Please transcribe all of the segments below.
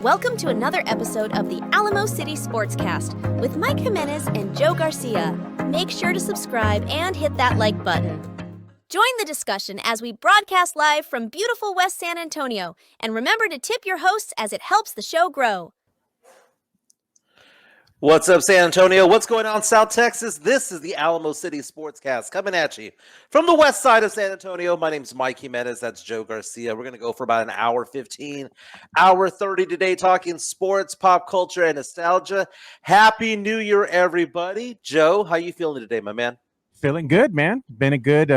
Welcome to another episode of the Alamo City Sportscast with Mike Jimenez and Joe Garcia. Make sure to subscribe and hit that like button. Join the discussion as we broadcast live from beautiful West San Antonio. And remember to tip your hosts as it helps the show grow. What's up, San Antonio? What's going on, South Texas? This is the Alamo City Sportscast coming at you from the west side of San Antonio. My name's Mike Jimenez. That's Joe Garcia. We're going to go for about an hour 15, hour 30 today, talking sports, pop culture, and nostalgia. Happy New Year, everybody. Joe, how you feeling today, my man? Feeling good, man. Been a good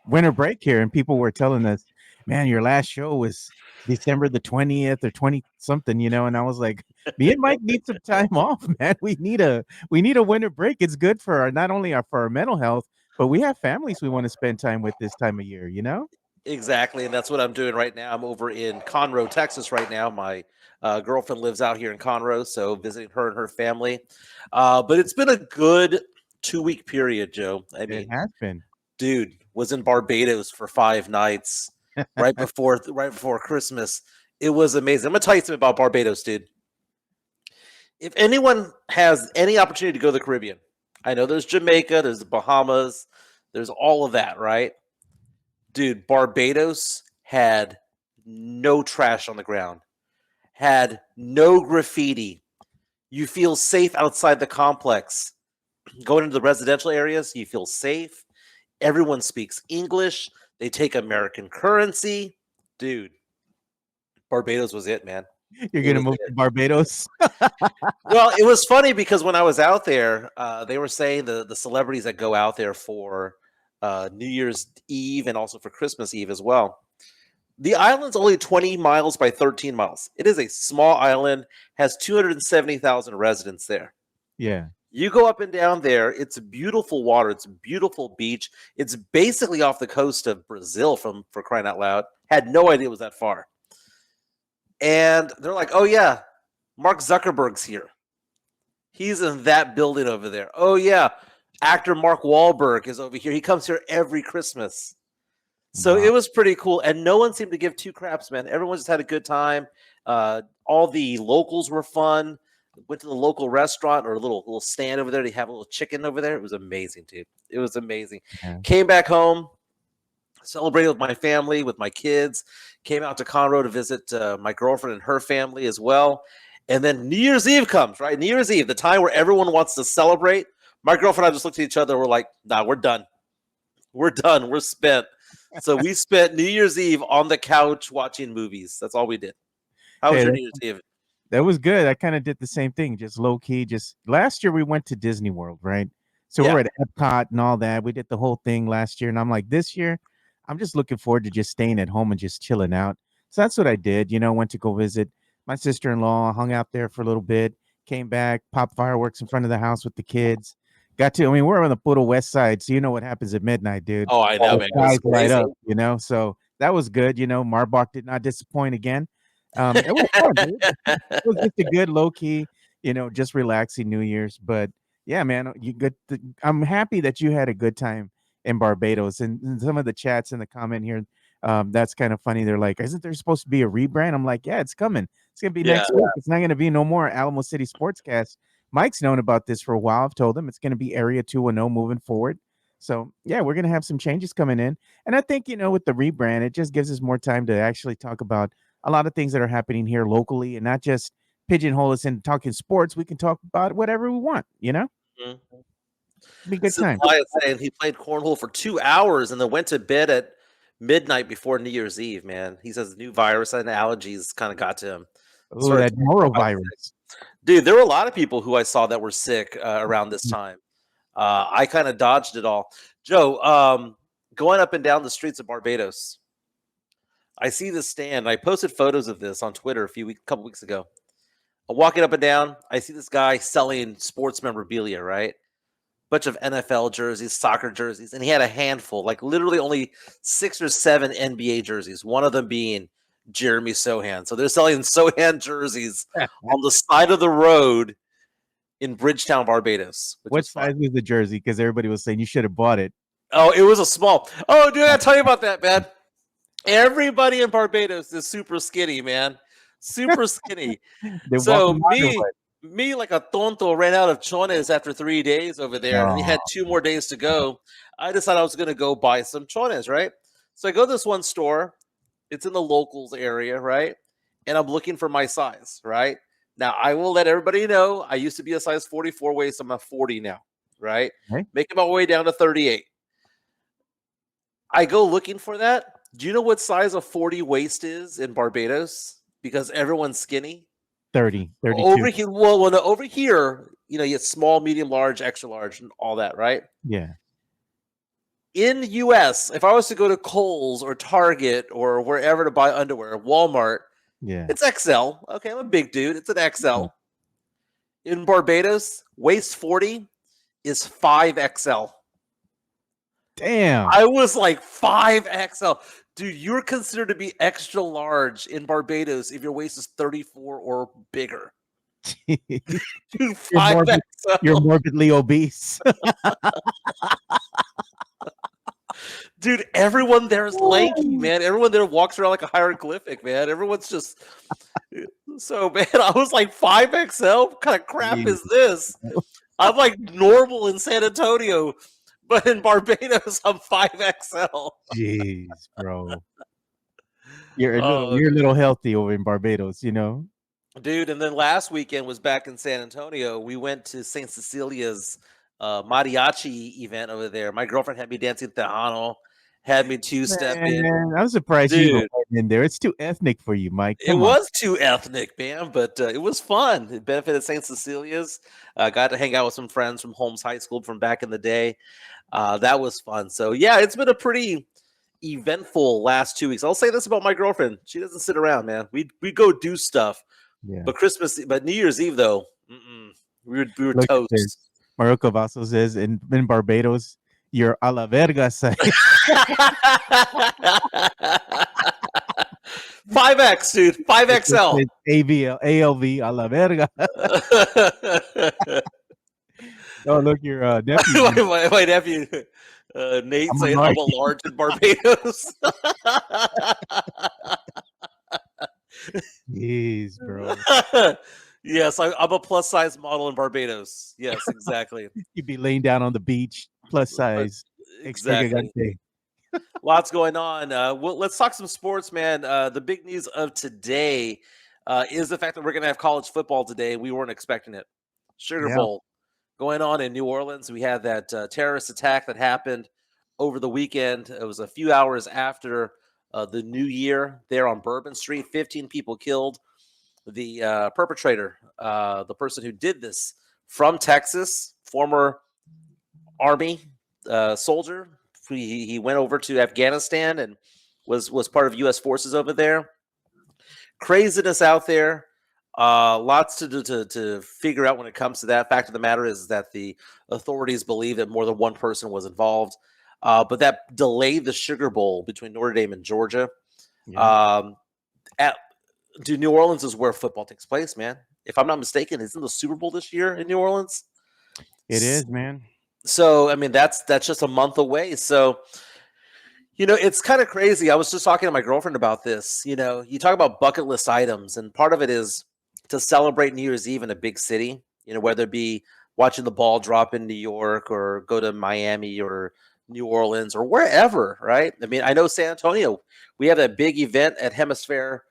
winter break here, and people were telling us, man, your last show was December the 20th or 20-something, and I was like, me and Mike need some time off, man. We need a winter break. It's good for not only for our mental health, but we have families we want to spend time with this time of year, Exactly, and that's what I'm doing right now. I'm over in Conroe, Texas right now. My girlfriend lives out here in Conroe, so visiting her and her family. But it's been a good 2-week period, Joe. I mean, it has been. Dude, was in Barbados for 5 nights right before Christmas. It was amazing. I'm gonna tell you something about Barbados, dude. If anyone has any opportunity to go to the Caribbean, I know there's Jamaica, there's the Bahamas, there's all of that, right? Dude, Barbados had no trash on the ground, had no graffiti. You feel safe outside the complex. Going into the residential areas, you feel safe. Everyone speaks English. They take American currency. Dude, Barbados was it, man. You're going to move to Barbados? Well, it was funny because when I was out there, they were saying the celebrities that go out there for New Year's Eve and also for Christmas Eve as well. The island's only 20 miles by 13 miles. It is a small island, has 270,000 residents there. Yeah. You go up and down there, it's beautiful water, it's a beautiful beach. It's basically off the coast of Brazil for crying out loud. Had no idea it was that far. And they're like, oh yeah, Mark Zuckerberg's here. He's in that building over there. Oh yeah, actor Mark Wahlberg is over here. He comes here every Christmas. So It was pretty cool. And no one seemed to give two craps, man. Everyone just had a good time. All the locals were fun. Went to the local restaurant or a little stand over there. They have a little chicken over there. It was amazing, dude. It was amazing. Yeah. Came back home, celebrated with my family, with my kids. Came out to Conroe to visit my girlfriend and her family as well. And then New Year's Eve comes, right? New Year's Eve, the time where everyone wants to celebrate. My girlfriend and I just looked at each other. We're like, nah, we're done. We're done. We're spent. So we spent New Year's Eve on the couch watching movies. That's all we did. How was your New Year's Eve? That was good. I kind of did the same thing, just low key. Just last year we went to Disney World, right? So we're at Epcot and all that. We did the whole thing last year, and I'm like, this year, I'm just looking forward to just staying at home and just chilling out. So that's what I did. Went to go visit my sister-in-law, hung out there for a little bit, came back, popped fireworks in front of the house with the kids. We're on the Puerto West Side, so you know what happens at midnight, dude. Oh, I know, man. Guys light up, So that was good. Marbach did not disappoint again. It was fun, dude. It was just a good low key, just relaxing New Year's. But yeah, man, I'm happy that you had a good time in Barbados. And some of the chats in the comment here, that's kind of funny. They're like, isn't there supposed to be a rebrand? I'm like, yeah, it's coming. It's gonna be next week. It's not gonna be no more Alamo City Sportscast. Mike's known about this for a while. I've told him it's gonna be Area 210 moving forward. So yeah, we're gonna have some changes coming in. And I think, with the rebrand, it just gives us more time to actually talk about a lot of things that are happening here locally and not just pigeonhole us into talking sports. We can talk about whatever we want, Mm-hmm. Be a good time. Saying he played cornhole for 2 hours and then went to bed at midnight before New Year's Eve, man. He says the new virus and allergies kind of got to him. Oh, that norovirus. Dude, there were a lot of people who I saw that were sick around this time. I kind of dodged it all. Joe, going up and down the streets of Barbados, I see this stand. I posted photos of this on Twitter a couple weeks ago. I'm walking up and down. I see this guy selling sports memorabilia, right? Bunch of NFL jerseys, soccer jerseys, and he had a handful, like literally only 6 or 7 NBA jerseys, one of them being Jeremy Sohan. So they're selling Sohan jerseys on the side of the road in Bridgetown, Barbados. What size was the jersey? Because everybody was saying you should have bought it. Oh, it was a small. Oh, dude, I'll tell you about that, man. Everybody in Barbados is super skinny, man. super skinny. They walk So them out or me like a tonto ran out of chones after 3 days over there, and he what? had 2 more days to go. I decided I was going to go buy some chones, right? So I go to this one store. It's in the locals area, right? And I'm looking for my size, right? Now I will let everybody know I used to be a size 44 waist. I'm a 40 now, right? Right? Making my way down to 38. I go looking for that. Do you know what size a 40 waist is in Barbados? Because everyone's skinny. 30, 32. Over here, well, no, over here, you get small, medium, large, extra large, and all that, right? Yeah. In the US, if I was to go to Kohl's or Target or wherever to buy underwear, Walmart, Yeah. it's XL. Okay, I'm a big dude. It's an Yeah. XL. In Barbados, waist 40 is 5XL. Damn. I was like 5XL. Dude, you're considered to be extra large in Barbados if your waist is 34 or bigger. Dude, You're 5XL. you're morbidly obese. Dude, everyone there is lanky, man. Everyone there walks around like a hieroglyphic, man. Everyone's just so, man. I was like 5XL. What kind of crap is this? I'm like normal in San Antonio, but in Barbados, I'm 5XL. Jeez, bro. You're Oh, a little healthy over in Barbados, dude. And then last weekend was back in San Antonio. We went to St. Cecilia's mariachi event over there. My girlfriend had me dancing Tejano, had me two-stepping. Man, I'm surprised you Dude, were in there. It's too ethnic for you, Mike. it Come on. was too ethnic, man, but it was fun. It benefited St. Cecilia's. Got to hang out with some friends from Holmes High School from back in the day. That was fun. So, yeah, it's been a pretty eventful last 2 weeks. I'll say this about my girlfriend. She doesn't sit around, man. We go do stuff. Yeah. But New Year's Eve, though, we were Look at this. toast. Marocco Vaso says in Barbados, you're a la verga side. 5X, dude. 5XL. ALV a la verga. Oh, look, your nephew. my nephew, Nate, I'm a saying large. I'm a large in Barbados. Jeez, bro. Yes, I'm a plus size model in Barbados. Yes, exactly. You'd be laying down on the beach, plus size. Exactly. Lots going on. Well, let's talk some sports, man. The big news of today is the fact that we're going to have college football today. We weren't expecting it. Sugar Bowl going on in New Orleans. We had that terrorist attack that happened over the weekend. It was a few hours after the New Year there on Bourbon Street. 15 people killed. The perpetrator, the person who did this, from Texas, former Army soldier. He went over to Afghanistan and was part of U.S. forces over there. Craziness out there. Lots to figure out when it comes to that. Fact of the matter is that the authorities believe that more than one person was involved. But that delayed the Sugar Bowl between Notre Dame and Georgia. Yeah. New Orleans is where football takes place, man. If I'm not mistaken, isn't the Super Bowl this year in New Orleans? It is, man. So, I mean, that's just a month away. So, it's kind of crazy. I was just talking to my girlfriend about this. You talk about bucket list items, and part of it is to celebrate New Year's Eve in a big city, whether it be watching the ball drop in New York or go to Miami or New Orleans or wherever, right? I mean, I know San Antonio, we have that big event at Hemisphere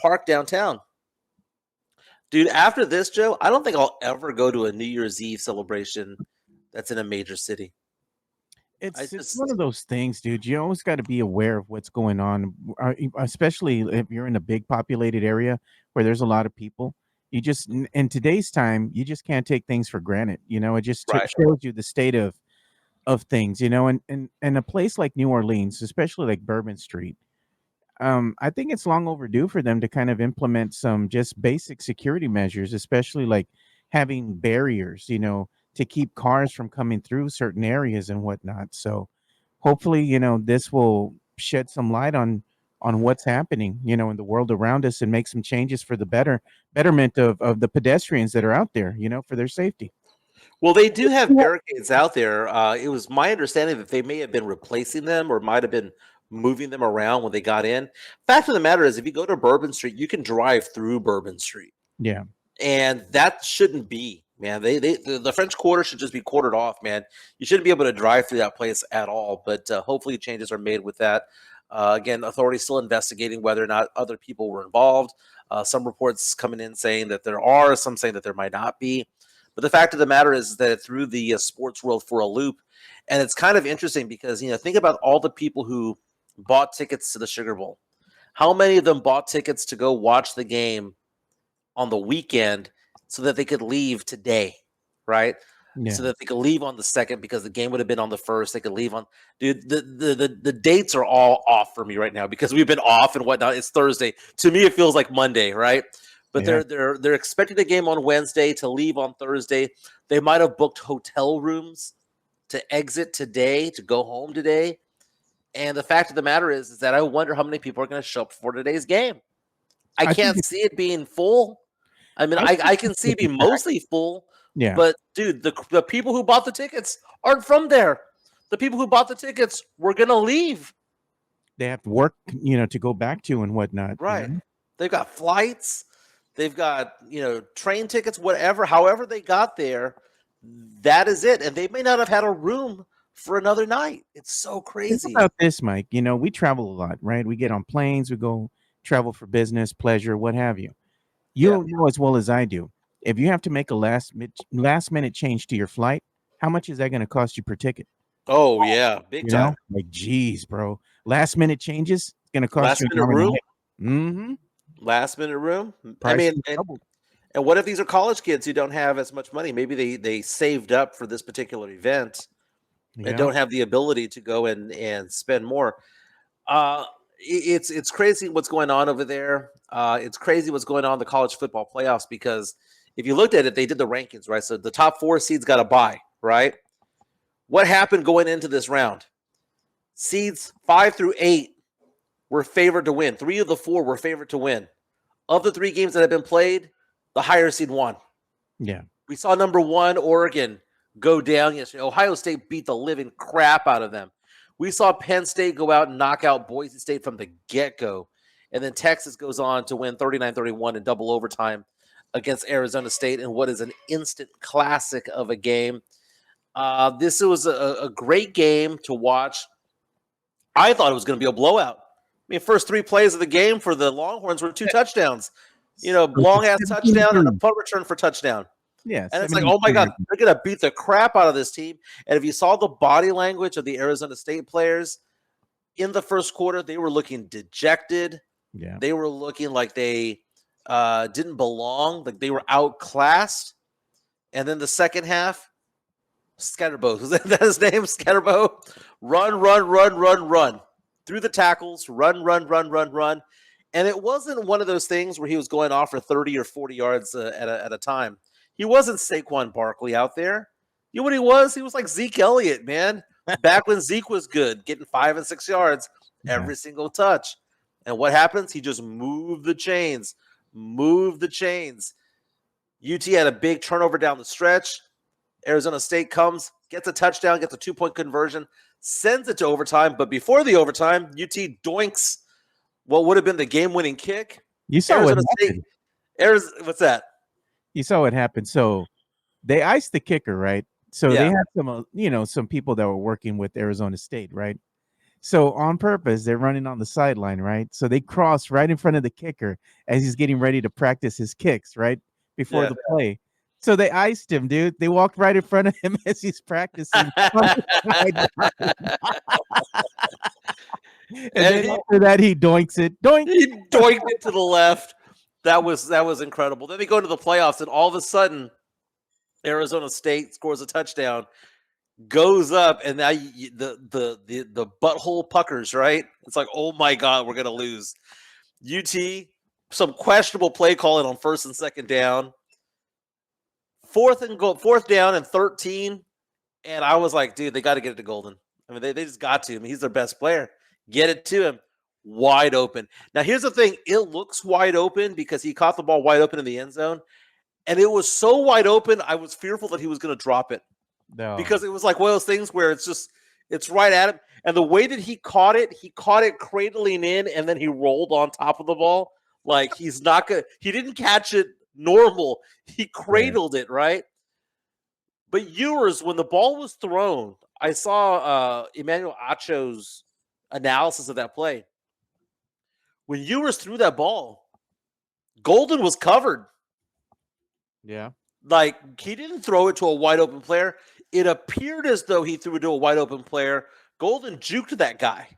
Park downtown. Dude, after this, Joe, I don't think I'll ever go to a New Year's Eve celebration that's in a major city. It's one of those things, dude. You always got to be aware of what's going on, especially if you're in a big populated area where there's a lot of people. You just, in today's time, you just can't take things for granted. It just shows you the state of things, and a place like New Orleans, especially like Bourbon Street. I think it's long overdue for them to kind of implement some just basic security measures, especially like having barriers, to keep cars from coming through certain areas and whatnot. So hopefully, this will shed some light on what's happening, in the world around us and make some changes for the betterment of the pedestrians that are out there, for their safety. Well, they do have barricades out there. It was my understanding that they may have been replacing them or might have been moving them around when they got in. Fact of the matter is, if you go to Bourbon Street, you can drive through Bourbon Street. Yeah. And that shouldn't be, man. The French Quarter should just be quartered off, man. You shouldn't be able to drive through that place at all. But hopefully changes are made with that. Again, authorities still investigating whether or not other people were involved. Some reports coming in saying that there are, some saying that there might not be. But the fact of the matter is that it threw the sports world for a loop. And it's kind of interesting because, think about all the people who bought tickets to the Sugar Bowl. How many of them bought tickets to go watch the game on the weekend so that they could leave today, right? Yeah. So that they could leave on the 2nd because the game would have been on the 1st. They could leave on, dude. The dates are all off for me right now because we've been off and whatnot. It's Thursday. To me, it feels like Monday, right? But they're expecting the game on Wednesday to leave on Thursday. They might have booked hotel rooms to exit today, to go home today. And the fact of the matter is that I wonder how many people are going to show up for today's game. I can't see it being full. I mean, I can see it being mostly full. Yeah. But, dude, the people who bought the tickets aren't from there. The people who bought the tickets were going to leave. They have to work, to go back to and whatnot. Right. They've got flights. They've got, train tickets, whatever. However they got there, that is it. And they may not have had a room for another night. It's so crazy. Think about this, Mike. We travel a lot, right? We get on planes. We go travel for business, pleasure, what have you. You know as well as I do. If you have to make a last minute change to your flight, how much is that going to cost you per ticket? Oh yeah, big time. Like, geez, bro. Last minute changes, it's going to cost last you minute room. Mm-hmm. Last minute room. Price I mean, and what if these are college kids who don't have as much money? Maybe they saved up for this particular event and don't have the ability to go and spend more. It's crazy what's going on over there. It's crazy what's going on in the college football playoffs because if you looked at it, they did the rankings, right? So the top 4 seeds got a bye, right? What happened going into this round? Seeds 5 through 8 were favored to win. 3 of the 4 were favored to win. Of the 3 games that have been played, the higher seed won. Yeah. We saw number 1, Oregon, go down yesterday. Ohio State beat the living crap out of them. We saw Penn State go out and knock out Boise State from the get-go. And then Texas goes on to win 39-31 in double overtime against Arizona State in what is an instant classic of a game. This was a great game to watch. I thought it was going to be a blowout. I mean, first 3 plays of the game for the Longhorns were 2 touchdowns. Long-ass touchdown and a punt return for touchdown. Yeah, and it's like, oh, my God, they're going to beat the crap out of this team. And if you saw the body language of the Arizona State players in the first quarter, they were looking dejected. Yeah, they were looking like they didn't belong, like they were outclassed. And then the second half, Scatterbo, was that his name? Scatterbo, run through the tackles, run. And it wasn't one of those things where he was going off for 30 or 40 yards at a time. He wasn't Saquon Barkley out there. You know what he was? He was like Zeke Elliott, man. Back when Zeke was good, getting 5 and 6 yards every single touch. And what happens? He just moved the chains. UT had a big turnover down the stretch. Arizona State comes, gets a touchdown, gets a 2-point conversion, sends it to overtime. But before the overtime, UT doinks what would have been the game-winning kick. You saw Arizona what happened. State. What's that? You saw what happened. So they iced the kicker, right? So they had some people that were working with Arizona State, right? So on purpose, they're running on the sideline, right? So they cross right in front of the kicker as he's getting ready to practice his kicks, right? Before the play. So they iced him, dude. They walked right in front of him as he's practicing. And then after that, he doinks it. Doink. He doinked it to the left. That was incredible. Then they go to the playoffs, and all of a sudden, Arizona State scores a touchdown, goes up, and now the butthole puckers, right? It's like, oh my God, we're gonna lose. UT, some questionable play calling on 1st and 2nd down. 4th down and 13. And I was like, dude, they got to get it to Golden. I mean, they just got to. I mean, he's their best player. Get it to him. Wide open. Now, here's the thing. It looks wide open because he caught the ball wide open in the end zone. And it was so wide open, I was fearful that he was going to drop it. No. Because it was like one of those things where it's It's right at him. And the way that he caught it cradling in, and then he rolled on top of the ball. Like he didn't catch it normal. He cradled it, right? But Ewers, when the ball was thrown, I saw Emmanuel Acho's analysis of that play. When Ewers threw that ball, Golden was covered. Yeah. Like, he didn't throw it to a wide open player. It appeared as though he threw it to a wide open player. Golden juked that guy,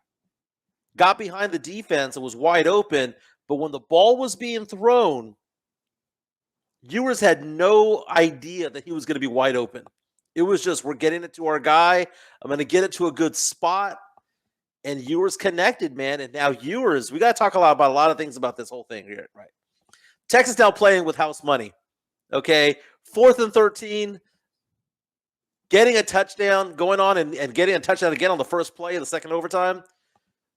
got behind the defense, and was wide open. But when the ball was being thrown, Ewers had no idea that he was going to be wide open. It was just, we're getting it to our guy. I'm going to get it to a good spot. And Ewers connected, man. And now Ewers, we got to talk about a lot of things about this whole thing here, right? Texas now playing with house money. Okay, 4th and 13, getting a touchdown, going on and getting a touchdown again on the first play of the second overtime,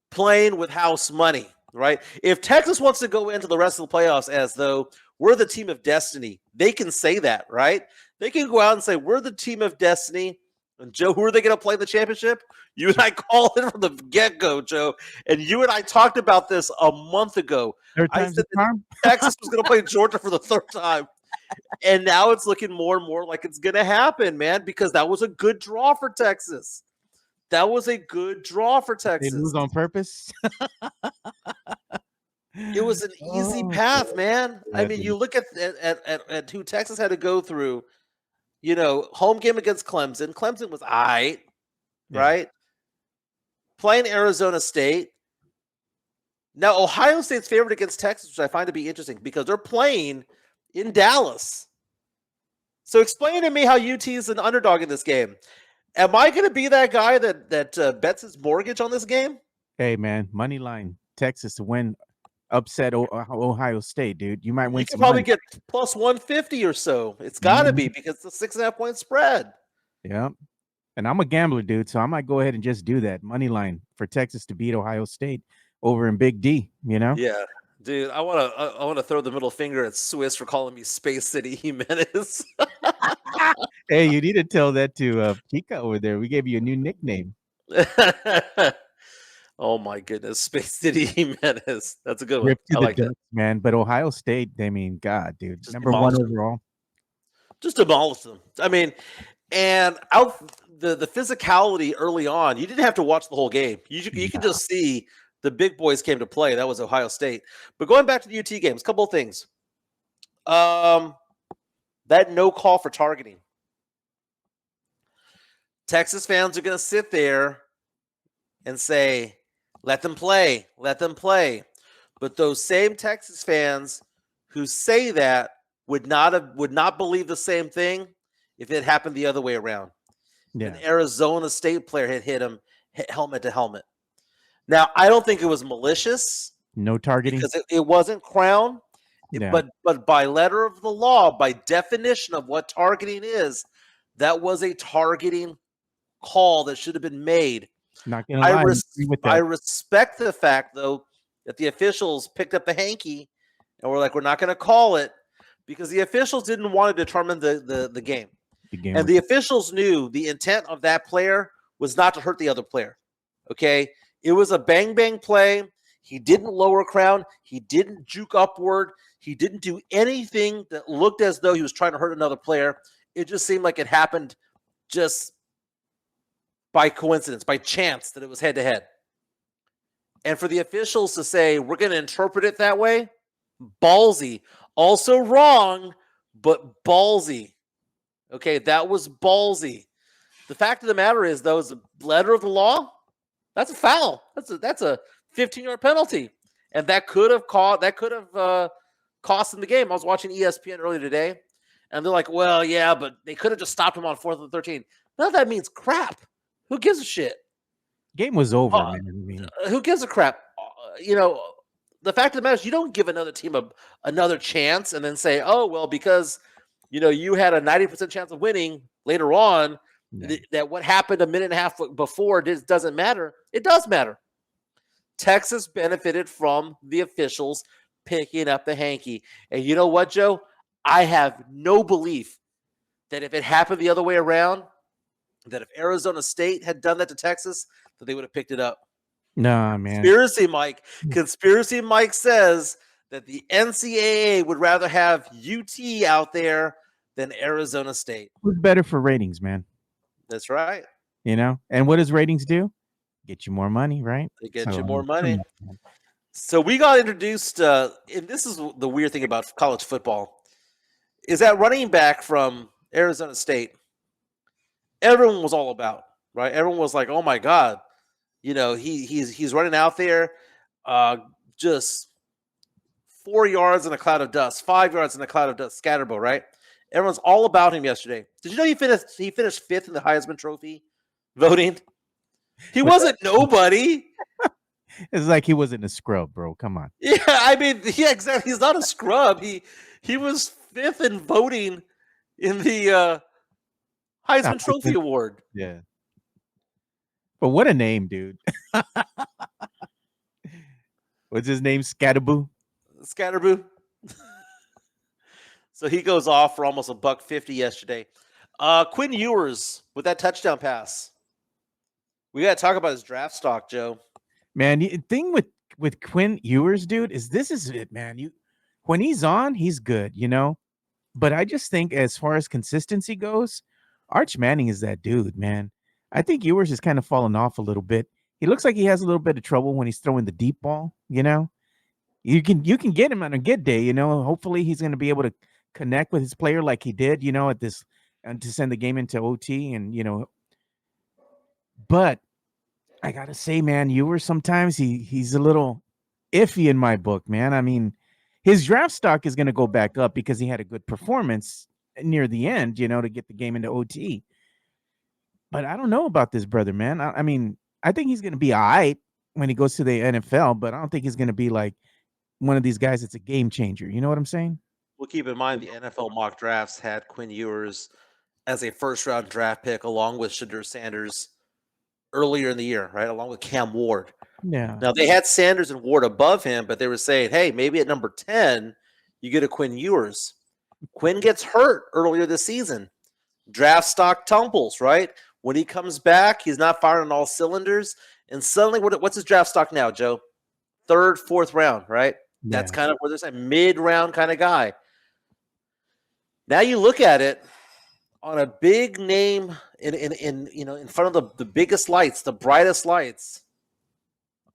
playing with house money, right? If Texas wants to go into the rest of the playoffs as though we're the team of destiny, they can say that, right? They can go out and say, we're the team of destiny. And Joe, who are they going to play in the championship? You and I called it from the get-go, Joe. And you and I talked about this a month ago. I said that Texas was going to play Georgia for the third time. And now it's looking more and more like it's going to happen, man, because that was a good draw for Texas. That was a good draw for Texas. They lose on purpose. It was an easy path, man. I mean, you look at who Texas had to go through. You know, home game against Clemson. Clemson was all right, right? Playing Arizona State. Now, Ohio State's favored against Texas, which I find to be interesting because they're playing in Dallas. So explain to me how UT is an underdog in this game. Am I going to be that guy that bets his mortgage on this game? Hey, man, money line Texas to win, upset Ohio State, dude. You might win. You could probably get plus 150 or so. It's got to be because it's a 6.5 point spread. Yeah. And I'm a gambler, dude, so I might go ahead and just do that. Money line for Texas to beat Ohio State over in Big D, you know? Yeah. Dude, I want to throw the middle finger at Swiss for calling me Space City Jimenez. Hey, you need to tell that to Chica over there. We gave you a new nickname. Oh my goodness, Space City Jimenez. That's a good one. I like that, man. But Ohio State, I mean, God, dude, just number one overall. Just demolish them. I mean, and the physicality early on, you didn't have to watch the whole game. You could just see the big boys came to play. That was Ohio State. But going back to the UT games, a couple of things. That no call for targeting. Texas fans are going to sit there and say, let them play, let them play. But those same Texas fans who say that would not believe the same thing if it happened the other way around. Yeah. An Arizona State player had hit him helmet to helmet. Now, I don't think it was malicious. No targeting. Because it wasn't Crown. Yeah. But by letter of the law, by definition of what targeting is, that was a targeting call that should have been made. Not gonna lie, I respect the fact, though, that the officials picked up the hanky and were like, we're not going to call it because the officials didn't want to determine the game. And the officials knew the intent of that player was not to hurt the other player. Okay? It was a bang-bang play. He didn't lower Crown. He didn't juke upward. He didn't do anything that looked as though he was trying to hurt another player. It just seemed like it happened just by coincidence, by chance, that it was head-to-head. And for the officials to say, we're going to interpret it that way, ballsy. Also wrong, but ballsy. Okay, that was ballsy. The fact of the matter is, though, is the letter of the law, that's a foul. That's a 15-yard penalty. And that could have cost them the game. I was watching ESPN earlier today, and they're like, well, yeah, but they could have just stopped him on 4th and 13. None of that means crap. Who gives a shit? Game was over, man. I mean, who gives a crap? The fact of the matter is you don't give another team another chance and then say, oh, well, because, you had a 90% chance of winning later on, that what happened a minute and a half before doesn't matter. It does matter. Texas benefited from the officials picking up the hanky. And you know what, Joe? I have no belief that if it happened the other way around, that if Arizona State had done that to Texas, that they would have picked it up. Nah, man. Conspiracy Mike says that the NCAA would rather have UT out there than Arizona State. Who's better for ratings, man? That's right. And what does ratings do? Get you more money, right? They get you more money. So we got introduced, and this is the weird thing about college football, is that running back from Arizona State, everyone was all about, right? Everyone was like, oh my God, he's running out there, just 4 yards in a cloud of dust, 5 yards in a cloud of dust, scatterbo, right? Everyone's all about him yesterday. Did you know he finished fifth in the Heisman Trophy voting? He wasn't nobody. It's like he wasn't a scrub, bro. Come on. Yeah, exactly. He's not a scrub. He was fifth in voting in the Heisman Trophy Award. Yeah. But what a name, dude. What's his name? Scatterboo? So he goes off for almost $150 yesterday. Quinn Ewers with that touchdown pass. We got to talk about his draft stock, Joe. Man, the thing with Quinn Ewers, dude, this is it, man. When he's on, he's good, But I just think as far as consistency goes, Arch Manning is that dude, man. I think Ewers is kind of fallen off a little bit. He looks like he has a little bit of trouble when he's throwing the deep ball, You can get him on a good day, Hopefully he's going to be able to connect with his player like he did, at this and to send the game into OT and but I gotta say, man, Ewers sometimes he's a little iffy in my book, man. I mean, his draft stock is going to go back up because he had a good performance near the end, to get the game into OT. But I don't know about this brother, man. I mean, I think he's going to be all right when he goes to the NFL, but I don't think he's going to be like one of these guys that's a game changer. You know what I'm saying? Well, keep in mind the NFL mock drafts had Quinn Ewers as a first-round draft pick along with Shedeur Sanders earlier in the year, right? Along with Cam Ward. Yeah. Now, they had Sanders and Ward above him, but they were saying, hey, maybe at number 10, you get a Quinn Ewers. Quinn gets hurt earlier this season. Draft stock tumbles, right? When he comes back, he's not firing on all cylinders. And suddenly, what's his draft stock now, Joe? Third, fourth round, right? Yeah. That's kind of where there's a mid-round kind of guy. Now you look at it on a big name in front of the biggest lights, the brightest lights,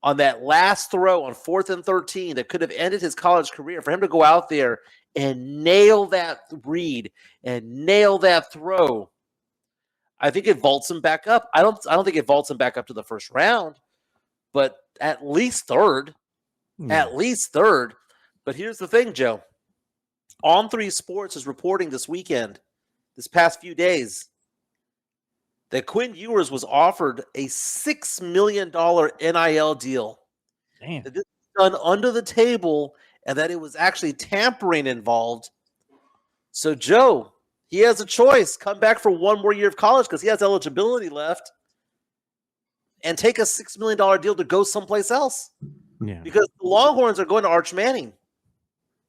on that last throw on 4th and 13 that could have ended his college career, for him to go out there and nail that read and nail that throw, I think it vaults him back up. I don't think it vaults him back up to the first round, but at least third. At least third. But here's the thing, Joe. On3 Sports is reporting this past few days, that Quinn Ewers was offered a $6 million NIL deal. Damn. That this was done under the table and that it was actually tampering involved. So, Joe, he has a choice. Come back for one more year of college because he has eligibility left and take a $6 million deal to go someplace else. Yeah. Because the Longhorns are going to Arch Manning.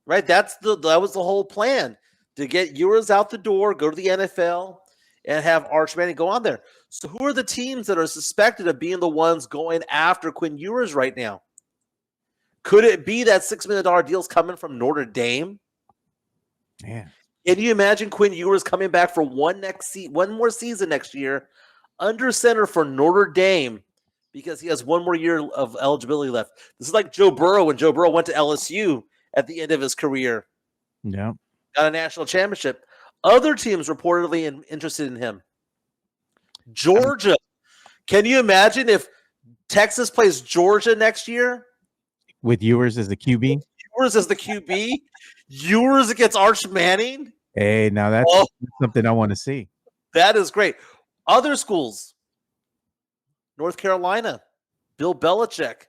Right? That was the whole plan, to get Ewers out the door, go to the NFL, and have Arch Manning go on there. So who are the teams that are suspected of being the ones going after Quinn Ewers right now? Could it be that $6 million deal's coming from Notre Dame? Yeah. Can you imagine Quinn Ewers coming back for one more season next year, under center for Notre Dame, because he has one more year of eligibility left? This is like Joe Burrow when Joe Burrow went to LSU at the end of his career. Yeah. Got a national championship. Other teams reportedly interested in him. Georgia. Can you imagine if Texas plays Georgia next year? With Ewers as the QB? Ewers as the QB? Ewers against Arch Manning? Hey, now that's something I want to see. That is great. Other schools. North Carolina. Bill Belichick.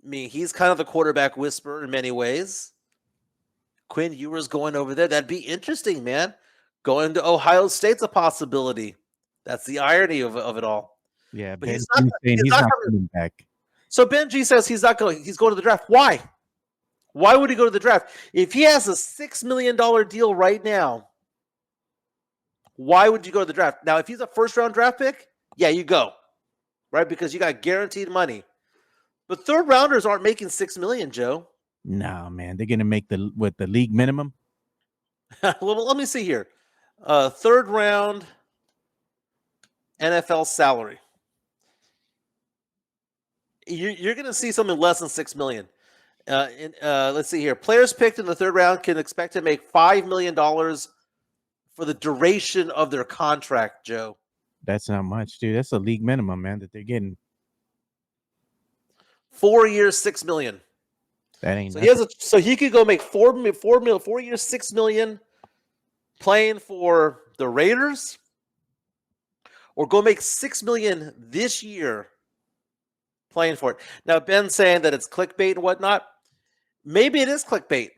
I mean, he's kind of the quarterback whisperer in many ways. Quinn Ewers going over there. That'd be interesting, man. Going to Ohio State's a possibility. That's the irony of it all. Yeah, but he's not coming back. So Ben G says he's going to the draft. Why? Why would he go to the draft? If he has a $6 million deal right now, Why would you go to the draft? Now, if he's a first-round draft pick, yeah, you go, right? Because you got guaranteed money. But third rounders aren't making $6 million, Joe. No, man, they're gonna make the league minimum. Well, let me see here. Third round NFL salary. You're going to see something less than $6 million. Let's see here. Players picked in the third round can expect to make $5 million for the duration of their contract, Joe. That's not much, dude. That's a league minimum, man, that they're getting. 4 years, $6 million. That ain't so he could go make 4 years, $6 million playing for the Raiders, or go make $6 million this year playing for it. Now, Ben's saying that it's clickbait and whatnot. Maybe it is clickbait,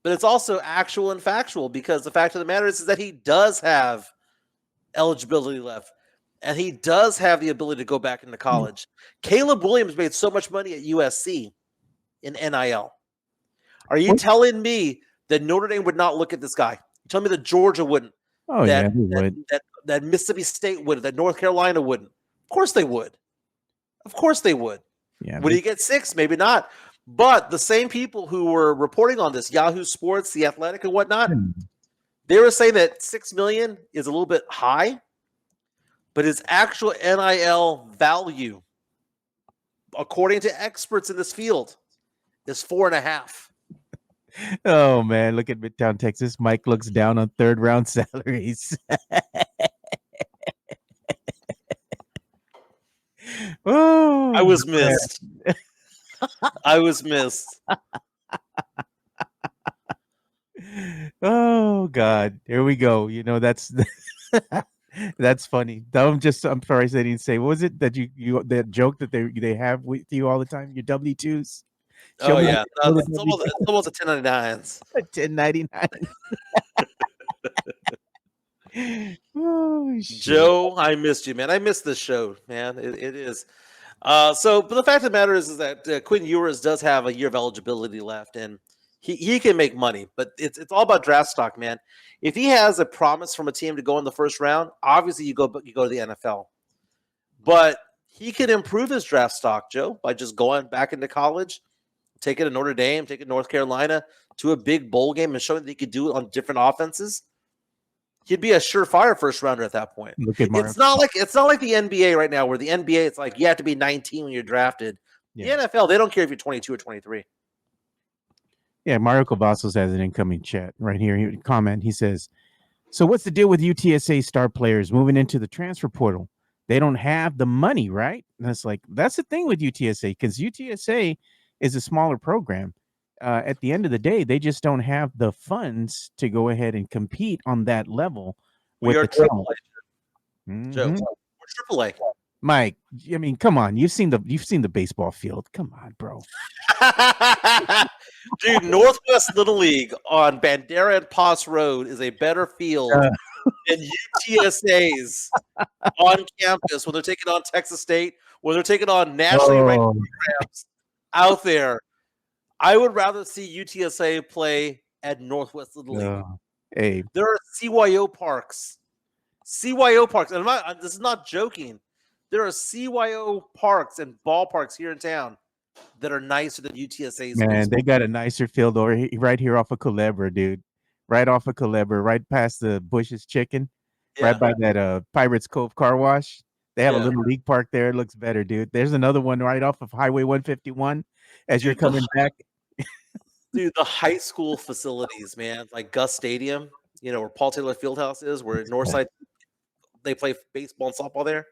but it's also actual and factual, because the fact of the matter is that he does have eligibility left, and he does have the ability to go back into college. Caleb Williams made so much money at USC in NIL. Are you telling me that Notre Dame would not look at this guy? You tell me that Georgia wouldn't. Oh, that, yeah, they would. That Mississippi State wouldn't. That North Carolina wouldn't. Of course they would. Of course they would. Yeah, Would he get 6? Maybe not. But the same people who were reporting on this, Yahoo Sports, The Athletic, and whatnot, they were saying that $6 million is a little bit high, but his actual NIL value, according to experts in this field, is 4.5. Oh man, look at Midtown Texas. Mike looks down on third round salaries. Oh, I was missed. I was missed. Oh God, here we go. You know, that's that's funny. I'm sorry I didn't say. What was it that you that joke that they have with you all the time? Your W-2s. Oh yeah, it's almost a 1099s. 1099. Oh, shit. Joe, I missed you, man. I missed this show, man. It is. But the fact of the matter is that Quinn Ewers does have a year of eligibility left, and he can make money. But it's all about draft stock, man. If he has a promise from a team to go in the first round, obviously you go to the NFL. But he can improve his draft stock, Joe, by just going back into college, taking a Notre Dame, taking North Carolina to a big bowl game, and showing that he could do it on different offenses. He'd be a surefire first rounder at that point. Look at it's not like the NBA right now, where the NBA it's like you have to be 19 when you're drafted. Yeah. The NFL, they don't care if you're 22 or 23. Yeah, Mario Cavazos has an incoming chat right here. Comment. He says, "So what's the deal with UTSA star players moving into the transfer portal? They don't have the money, right?" And that's the thing with UTSA, because UTSA is a smaller program. At the end of the day, they just don't have the funds to go ahead and compete on that level. We are AAA, Joe. We're AAA. Mike, I mean, come on. You've seen the baseball field. Come on, bro. Dude, Northwest Little League on Bandera and Pass Road is a better field than UTSA's on campus when they're taking on Texas State, when they're taking on nationally ranked programs out there. I would rather see UTSA play at Northwest Little League. Hey, there are CYO parks. And this is not joking. There are CYO parks and ballparks here in town that are nicer than UTSA's. Man, they got a nicer field right here off of Culebra, dude. Right off of Culebra, right past the Bush's Chicken, right by that Pirates Cove car wash. They have a little league park there. It looks better, dude. There's another one right off of Highway 151 as you're coming back. Dude, the high school facilities, man, like Gus Stadium, where Paul Taylor Fieldhouse is, where at Northside they play baseball and softball there.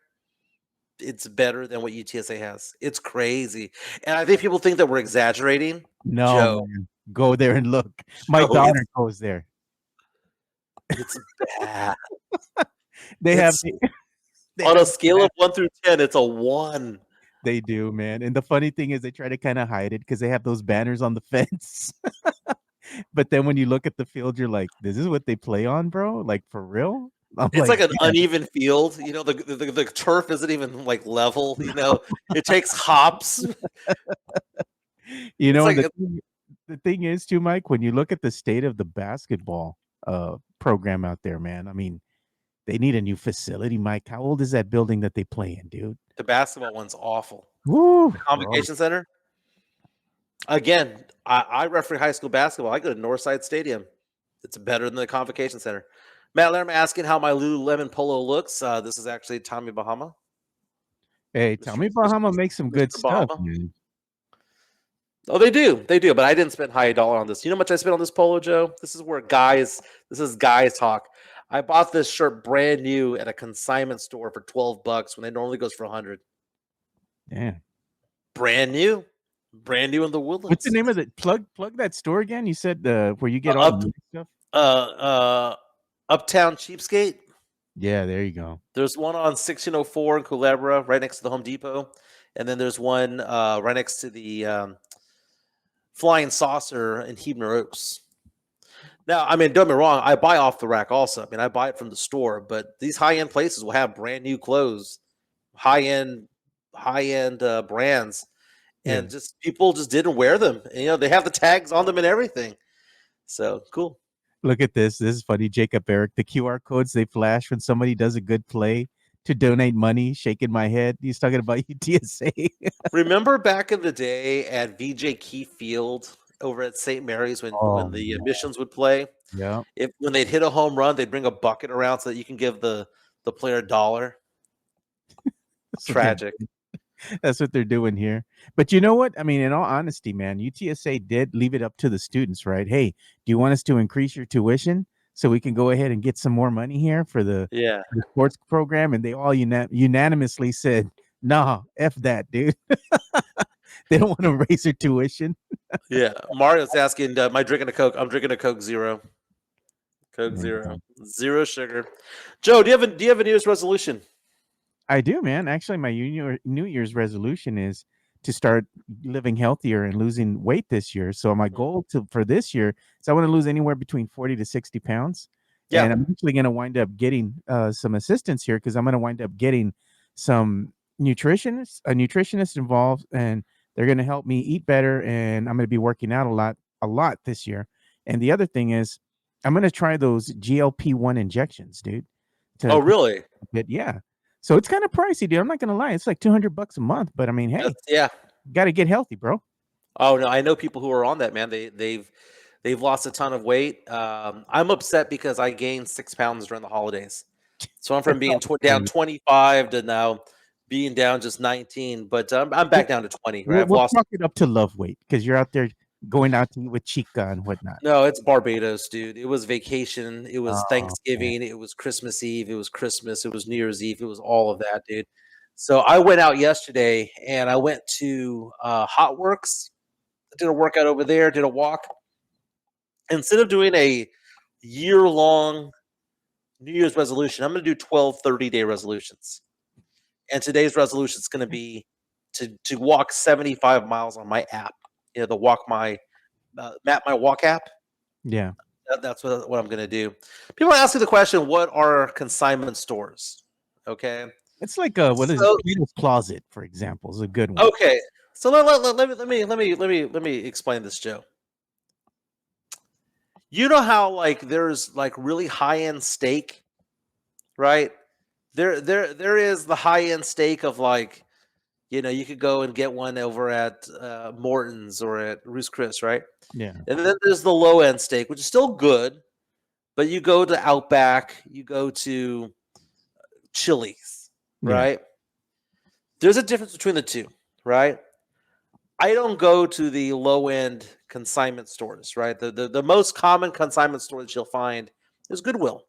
It's better than what UTSA has. It's crazy. And I think people think that we're exaggerating. No, Joe, man. Go there and look. My daughter goes there. It's bad. On a scale of 1 through 10, it's a 1. They do, man. And the funny thing is they try to kind of hide it because they have those banners on the fence. But then when you look at the field, you're like, this is what they play on, bro? Like, for real? It's like an uneven field. The turf isn't even like level. It takes hops. The thing is too, Mike, when you look at the state of the basketball program out there, man, I mean, They need a new facility, Mike. How old is that building that they play in, dude? The basketball one's awful. Woo, The Convocation Center. Again, I referee high school basketball. I go to Northside Stadium. It's better than the Convocation Center. Matt Lerman asking how my Lululemon polo looks. This is actually Tommy Bahama. Hey, Tommy Bahama makes some good Mr. stuff, Bahama. man. Oh, they do, but I didn't spend high dollar on this. You know how much I spent on this polo, Joe? This is guys talk. I bought this shirt brand new at a consignment store for $12 when it normally goes for $100. Yeah. Brand new in the Woodlands. What's the name of it? Plug that store again. You said where you get all the stuff. Uptown Cheapskate. Yeah, there you go. There's one on 1604 in Culebra, right next to the Home Depot, and then there's one right next to the Flying Saucer in Huebner Oaks. Now, I mean, don't get me wrong, I buy off the rack also. I mean, I buy it from the store, but these high-end places will have brand new clothes, high-end brands, and just people just didn't wear them. And, they have the tags on them and everything. So cool. Look at this. This is funny, Jacob Eric. The QR codes they flash when somebody does a good play to donate money. Shaking my head. He's talking about UTSA. Remember back in the day at VJ Key Field over at St. Mary's when the Missions would play? Yeah. When they'd hit a home run, they'd bring a bucket around so that you can give the player $1. Tragic. That's what they're doing here. But you know what? I mean, in all honesty, man, UTSA did leave it up to the students, right? Hey, do you want us to increase your tuition so we can go ahead and get some more money here for the sports program? And they all unanimously said, nah, F that, dude. They don't want to raise their tuition. Yeah. Mario's asking, am I drinking a Coke? I'm drinking a Coke Zero. Coke Zero. Zero sugar. Joe, do you have a New Year's resolution? I do, man. Actually, my New Year's resolution is to start living healthier and losing weight this year. So my goal for this year is I want to lose anywhere between 40 to 60 pounds. Yeah. And I'm actually going to wind up getting some assistance here because I'm going to wind up getting some a nutritionist involved, and they're going to help me eat better. And I'm going to be working out a lot this year. And the other thing is I'm going to try those GLP-1 injections, dude. Oh, really? Yeah. So it's kind of pricey, dude. I'm not gonna lie. It's like $200 a month, but I mean, hey, got to get healthy, bro. Oh no, I know people who are on that, man. They've lost a ton of weight. I'm upset because I gained 6 pounds during the holidays. So I'm from being down 25 to now being down just 19. But I'm back down to 20. Right? We'll talk it up to love weight because you're out there going out to eat with Chica and whatnot. No, it's Barbados, dude. It was vacation. It was Thanksgiving. It was Christmas Eve. It was Christmas. It was New Year's Eve. It was all of that, dude. So I went out yesterday and I went to Hot Works. I did a workout over there, did a walk. Instead of doing a year-long New Year's resolution, I'm going to do 12 30-day resolutions. And today's resolution is going to be to walk 75 miles on my app. The Walk My Map My Walk app. Yeah, that's what I'm going to do. People ask me the question, "What are consignment stores?" Okay, it's like what is Peter's Closet, for example, is a good one. Okay, so let me explain this, Joe. You know how like there's like really high end steak, right? There is the high end steak of like. You could go and get one over at Morton's or at Ruth's Chris, right? Yeah. And then there's the low end steak, which is still good, but you go to Outback, you go to Chili's, right? There's a difference between the two, right? I don't go to the low end consignment stores, right? The most common consignment store that you'll find is Goodwill.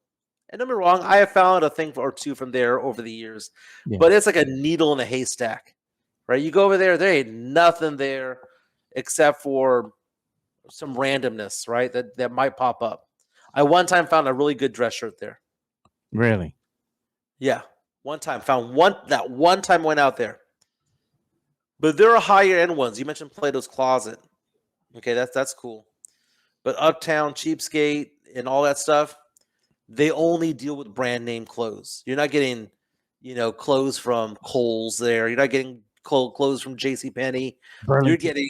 And don't be wrong, I have found a thing or two from there over the years, but it's like a needle in a haystack. Right, you go over there ain't nothing there except for some randomness, right? That might pop up. I one time found a really good dress shirt there. Really? Yeah, one time found one. That one time went out there. But there are higher end ones. You mentioned Plato's Closet. Okay, that's cool. But Uptown, Cheapskate, and all that stuff, they only deal with brand name clothes. You're not getting, clothes from Kohl's there. You're not getting clothes from JCPenney. You're getting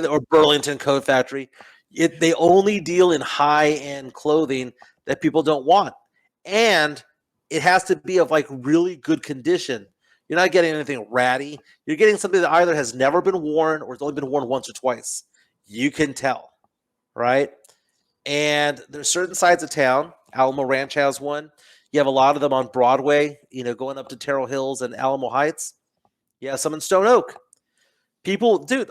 or Burlington Coat Factory. They only deal in high-end clothing that people don't want. And it has to be of like really good condition. You're not getting anything ratty. You're getting something that either has never been worn or it's only been worn once or twice. You can tell, right? And there's certain sides of town. Alamo Ranch has one. You have a lot of them on Broadway, going up to Terrell Hills and Alamo Heights. You have some in Stone Oak. People, dude,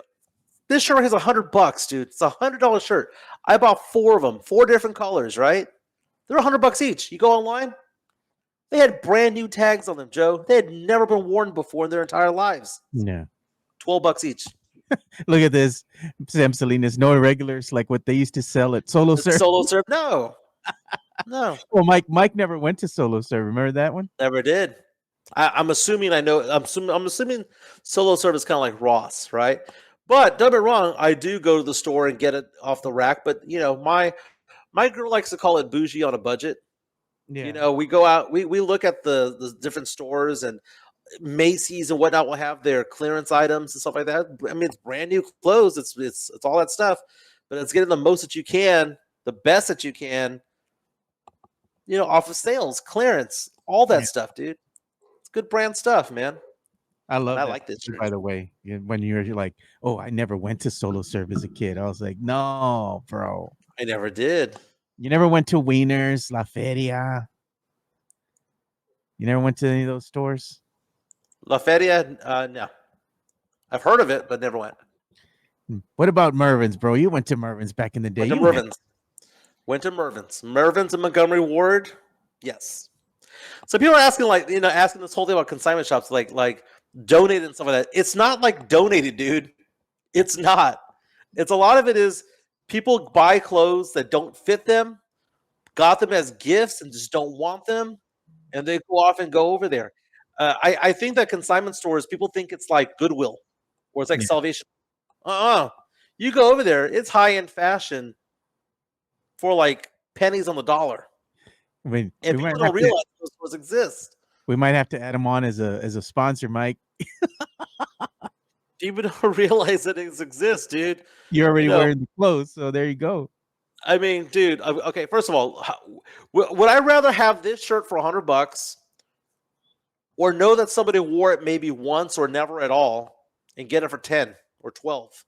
this shirt has $100, dude. It's $100 shirt. I bought 4 of them, 4 different colors, right? They're $100 each. You go online, they had brand new tags on them, Joe. They had never been worn before in their entire lives. No. $12 each. Look at this. Sam Salinas, no irregulars like what they used to sell at Solo Serve. Solo Serve? No. No. Well, Mike never went to Solo Serve. Remember that one? Never did. I'm assuming I know. I'm assuming Solo Serve is kind of like Ross, right? But don't get me wrong, I do go to the store and get it off the rack. But my girl likes to call it bougie on a budget. Yeah. We go out, we look at the different stores, and Macy's and whatnot will have their clearance items and stuff like that. I mean, it's brand new clothes. It's all that stuff, but it's getting the most that you can, the best that you can, off of sales, clearance, all that stuff, dude. It's good brand stuff, man. I love that. Like this shirt. By the way, when you're like, oh, I never went to Solo Serve as a kid. I was like, no, bro. I never did. You never went to Wieners, La Feria? You never went to any of those stores? La Feria, no. I've heard of it, but never went. What about Mervin's, bro? You went to Mervin's back in the day. Went to Mervin's. Mervin's in Montgomery Ward. Yes. So people are asking, asking this whole thing about consignment shops, like donated and stuff like that. It's not like donated, dude. It's not. It's a lot of it is people buy clothes that don't fit them, got them as gifts and just don't want them, and they go off and go over there. I think that consignment stores, people think it's like Goodwill or it's like Salvation. You go over there, it's high-end fashion for like pennies on the dollar. I mean, and people don't realize those stores exist. We might have to add them on as a sponsor, Mike. People don't realize that it exists, dude. You're already wearing the clothes, so there you go. I mean, dude. Okay, first of all, would I rather have this shirt for $100, or know that somebody wore it maybe once or never at all, and get it for 10 or 12?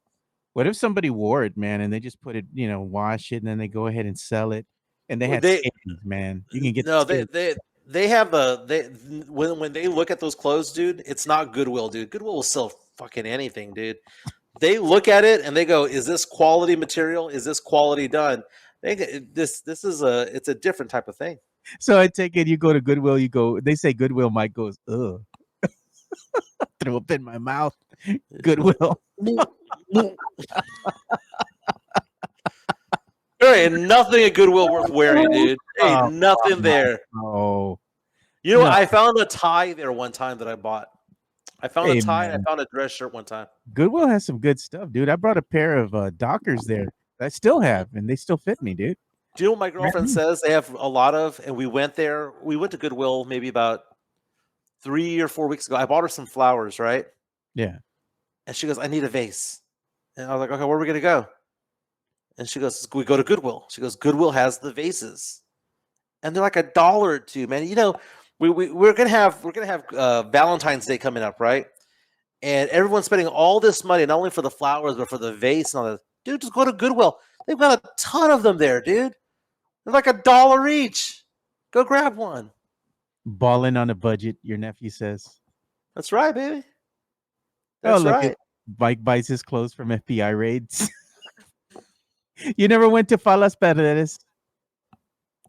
What if somebody wore it, man, and they just put it, wash it, and then they go ahead and sell it, and they had skins, man. You can get they have when they look at those clothes, dude. It's not Goodwill, dude. Goodwill will sell fucking anything, dude. They look at it and they go, "Is this quality material? Is this quality done?" It's a different type of thing. So I take it you go to Goodwill, they say Goodwill, Mike goes, ugh. Throw up in my mouth. Goodwill. There ain't nothing at Goodwill worth wearing, dude. There ain't nothing there. Oh. You know what? I found a tie there one time that I bought. I found a tie and I found a dress shirt one time. Goodwill has some good stuff, dude. I brought a pair of Dockers there that I still have, and they still fit me, dude. Do you know what my girlfriend says they have a lot of? And we went there. We went to Goodwill maybe about 3 or 4 weeks ago. I bought her some flowers, right? Yeah. And she goes, "I need a vase." And I was like, "Okay, where are we gonna go?" And she goes, "We go to Goodwill." She goes, "Goodwill has the vases, and they're like $1 or $2, man." We're gonna have Valentine's Day coming up, right? And everyone's spending all this money not only for the flowers but for the vase and all that. Dude, just go to Goodwill. They've got a ton of them there, dude. They're like $1 each. Go grab one. Balling on a budget, your nephew says. That's right, baby. That's right. Mike buys his clothes from FBI raids. You never went to Falas Paredes?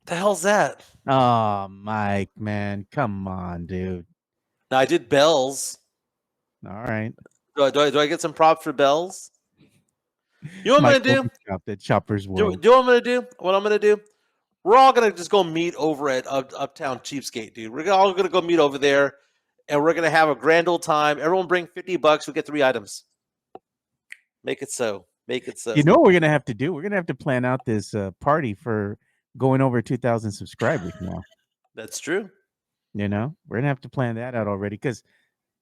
The hell's that? Oh, Mike, man. Come on, dude. Now, I did Bells. All right. Do I get some props for Bells? You know what I'm going to do? That Chopper's World. Do you know what I'm going to do? What I'm going to do? We're all going to just go meet over at Uptown Cheapskate, dude. We're all going to go meet over there, and we're going to have a grand old time. Everyone bring $50. We get 3 items. Make it so. Make it so. You know what we're going to have to do? We're going to have to plan out this party for going over 2,000 subscribers now. That's true. We're going to have to plan that out already because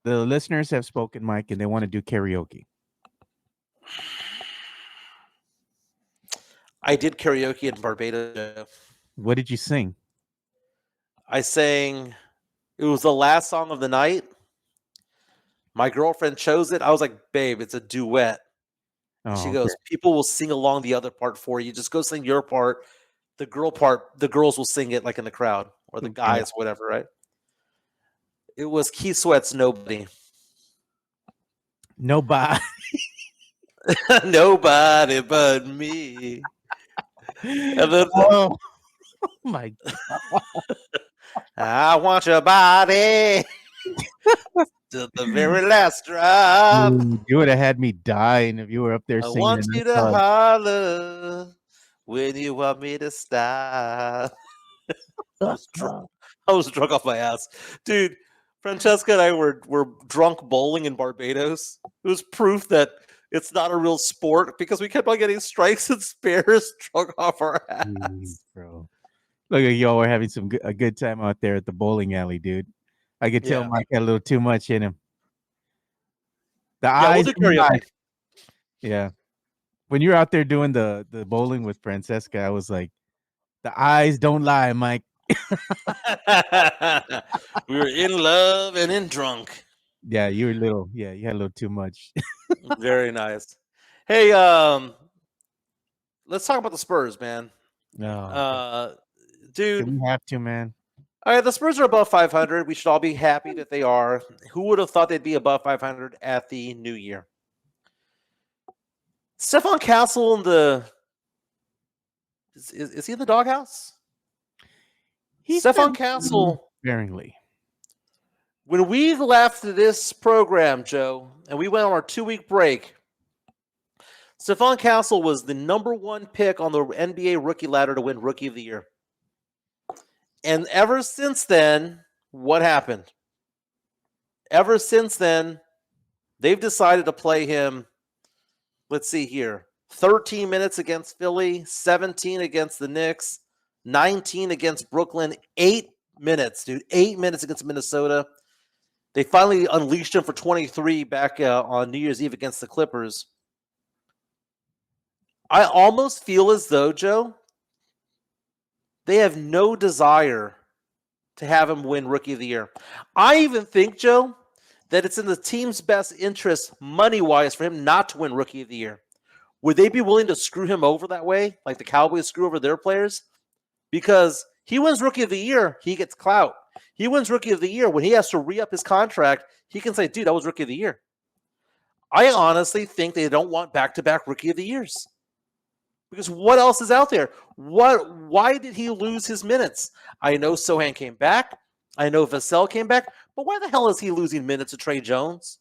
the listeners have spoken, Mike, and they want to do karaoke. I did karaoke in Barbados. What did you sing? I sang. It was the last song of the night. My girlfriend chose it. I was like, "Babe, it's a duet." And she Oh, okay. goes, "People will sing along the other part for you. Just go sing your part. The girls will sing it like in the crowd or the Okay. guys, whatever." Right? It was Keith Sweat's "Nobody." Nobody. Nobody but me. And then Oh my. I want your body to the very last drop. Dude, you would have had me dying if you were up there I singing want and you I to thought, holler when you want me to stop. I was drunk. I was drunk off my ass, dude. Francesca and I were drunk bowling in Barbados. It was proof that it's not a real sport because we kept on getting strikes and spares drunk off our "Jeez, ass. bro. Look at y'all were having a good time out there at the bowling alley, dude. I could tell Yeah, Mike had a little too much in him. The yeah. We'll eyes do don't lie. karaoke. Yeah. When you're out there doing the bowling with Francesca, I was like, the eyes don't lie, Mike. We were in love and in drunk. Yeah, you were little. Yeah, you had a little too much. Very nice. Hey, let's talk about the Spurs, man. No, God. Uh, dude. We have to, man. All right, the Spurs are above 500. We should all be happy that they are. Who would have thought they'd be above 500 at the new year? Stephon Castle in the is he in the doghouse? He's Stephon been Castle. sparingly. When we left this program, Joe, and we went on our 2-week break, Stephon Castle was the number 1 pick on the NBA rookie ladder to win Rookie of the Year. And ever since then, what happened? Ever since then, they've decided to play him, let's see here, 13 minutes against Philly, 17 against the Knicks, 19 against Brooklyn, 8 minutes, dude, 8 minutes against Minnesota. They finally unleashed him for 23 back on New Year's Eve against the Clippers. I almost feel as though, Joe, they have no desire to have him win Rookie of the Year. I even think, Joe, that it's in the team's best interest money-wise for him not to win Rookie of the Year. Would they be willing to screw him over that way, like the Cowboys screw over their players? Because he wins Rookie of the Year, he gets clout. He wins Rookie of the Year. When he has to re-up his contract, he can say, dude, I was Rookie of the Year. I honestly think they don't want back-to-back Rookie of the Years. Because what else is out there? Why did he lose his minutes? I know Sohan came back. I know Vassell came back. But why the hell is he losing minutes to Trey Jones?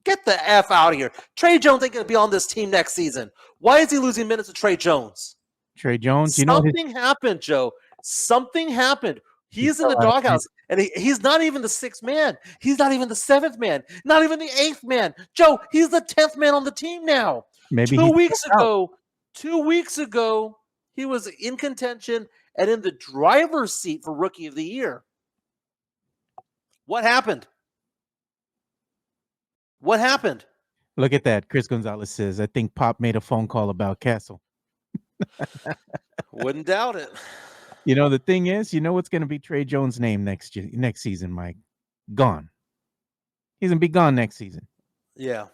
Get the F out of here. Trey Jones ain't going to be on this team next season. Why is he losing minutes to Trey Jones? Trey Jones, Something happened, Joe. Something happened. He's in the doghouse, and he's not even the 6th man. He's not even the 7th man. Not even the 8th man. Joe, he's the 10th man on the team now. maybe 2 weeks ago, 2 weeks ago, he was in contention and in the driver's seat for Rookie of the Year. What happened? What happened? Look at that. Chris Gonzalez says, I think Pop made a phone call about Castle. Wouldn't doubt it. You know, the thing is, you know what's going to be Trey Jones' name next season, Mike? Gone. He's going to be gone next season. Yeah.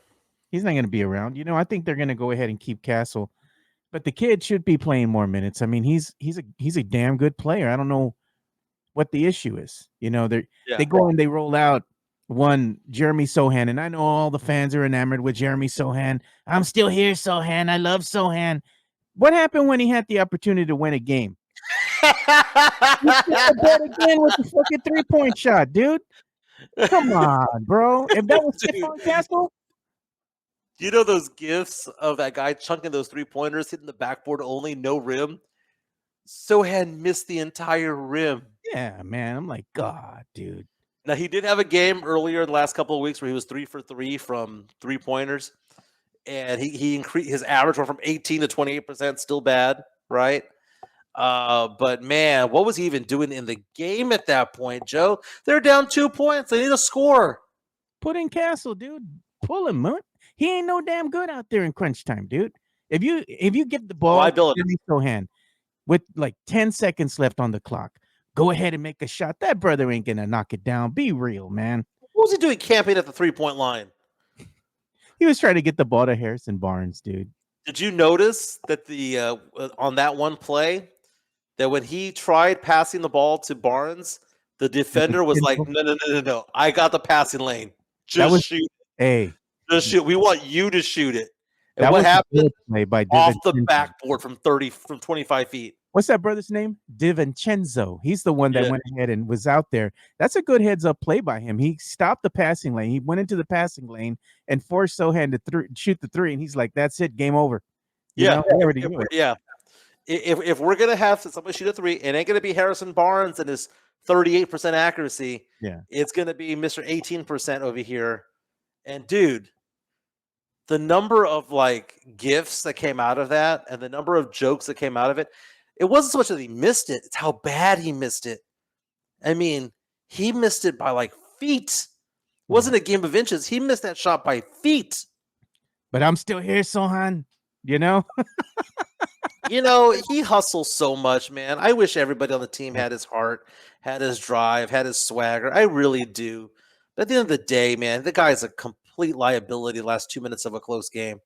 He's not going to be around. You know, I think they're going to go ahead and keep Castle. But the kid should be playing more minutes. I mean, he's a damn good player. I don't know what the issue is. You know, they go and they roll out one Jeremy Sohan, and I know all the fans are enamored with Jeremy Sohan. I'm still here, Sohan. I love Sohan. What happened when he had the opportunity to win a game? He bet again with the fucking 3-point shot, dude. Come on, bro. If that was Stephon Castle. You know those gifs of that guy chunking those 3-pointers, hitting the backboard only, no rim? Sohan missed the entire rim. Yeah, man. I'm like, God, dude. Now, he did have a game earlier in the last couple of weeks where he was 3 for 3 from 3-pointers. And he increased his average went from 18 to 28%, still bad, right? But man, what was he even doing in the game at that point, Joe? They're down 2 points. They need a score. Put in Castle, dude. Pull him, man. He ain't no damn good out there in crunch time, dude. If you get the ball to Sohan with like 10 seconds left on the clock, go ahead and make a shot. That brother ain't gonna knock it down. Be real, man. What was he doing camping at the 3-point line? He was trying to get the ball to Harrison Barnes, dude. Did you notice that on that one play that when he tried passing the ball to Barnes, the defender was like, no. I got the passing lane. Just shoot. Hey. Just shoot. We want you to shoot it. And That what was happened? Play by Off the backboard from 25 feet. What's that brother's name? DiVincenzo. He's the one that went ahead and was out there. That's a good heads-up play by him. He stopped the passing lane. He went into the passing lane and forced Sohan to shoot the three. And he's like, that's it. Game over. Yeah. If we're going to have somebody shoot a three, it ain't going to be Harrison Barnes and his 38% accuracy. Yeah. It's going to be Mr. 18% over here. And, dude, the number of, gifts that came out of that and the number of jokes that came out of it, it wasn't so much that he missed it. It's how bad he missed it. I mean, he missed it by, feet. It wasn't a game of inches. He missed that shot by feet. But I'm still here, Sohan. You know? He hustles so much, man. I wish everybody on the team had his heart, had his drive, had his swagger. I really do. But at the end of the day, man, the guy's a complete liability the last 2 minutes of a close game.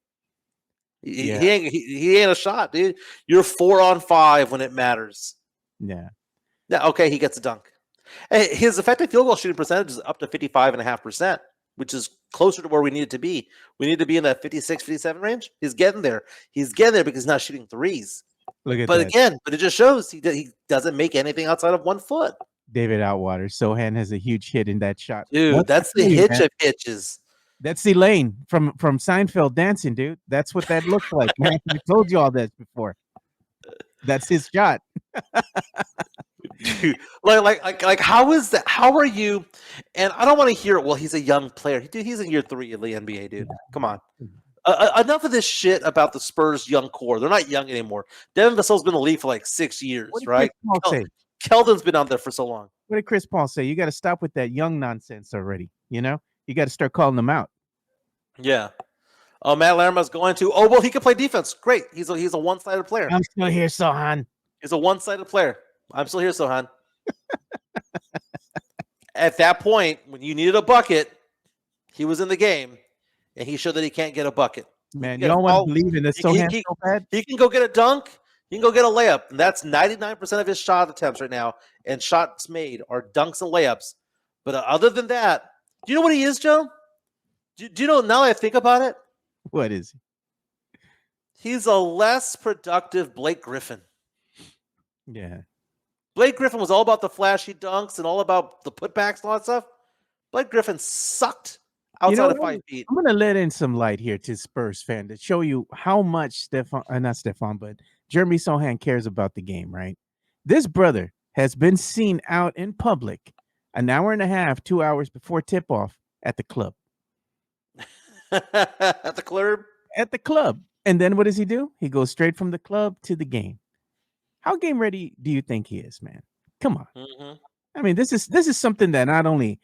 He ain't a shot, dude. You're 4-on-5 when it matters. Yeah. Yeah. Okay, he gets a dunk. His effective field goal shooting percentage is up to 55.5%, which is closer to where we need it to be. We need to be in that 56, 57 range. He's getting there. He's getting there because he's not shooting threes. Look at but that. Again, it just shows he doesn't make anything outside of 1 foot. David Outwater. Sohan has a huge hit in that shot. Dude, that's the hitch of hitches. That's Elaine from Seinfeld dancing, dude. That's what that looks like, man. I told you all this before. That's his shot. Dude, how is that? How are you? And I don't want to hear it. Well, he's a young player. Dude, he's in year 3 of the NBA, dude. Come on. Enough of this shit about the Spurs' young core. They're not young anymore. Devin Vassell's been in the league for 6 years, right? Keldon's been on there for so long. What did Chris Paul say? You got to stop with that young nonsense already. You got to start calling them out. Yeah. Oh, Matt Larimer's going to. Oh, well, he can play defense. Great. He's a one-sided player. I'm still here, Sohan. He's a one-sided player. I'm still here, Sohan. At that point, when you needed a bucket, he was in the game, and he showed that he can't get a bucket. Man, you don't want to believe in this Sohan so bad? He can go get a dunk. He can go get a layup. And that's 99% of his shot attempts right now, and shots made are dunks and layups. But other than that, do you know what he is, Joe? Do you know, now that I think about it? What is he? He's a less productive Blake Griffin. Yeah. Blake Griffin was all about the flashy dunks and all about the putbacks and all that stuff. Blake Griffin sucked outside of 5 feet. I'm going to let in some light here to Spurs fan to show you how much Jeremy Sohan cares about the game, right? This brother has been seen out in public an hour and a half, 2 hours before tip-off at the club. At the club? At the club. And then what does he do? He goes straight from the club to the game. How game ready do you think he is, man? Come on. Mm-hmm. I mean, this is something that not only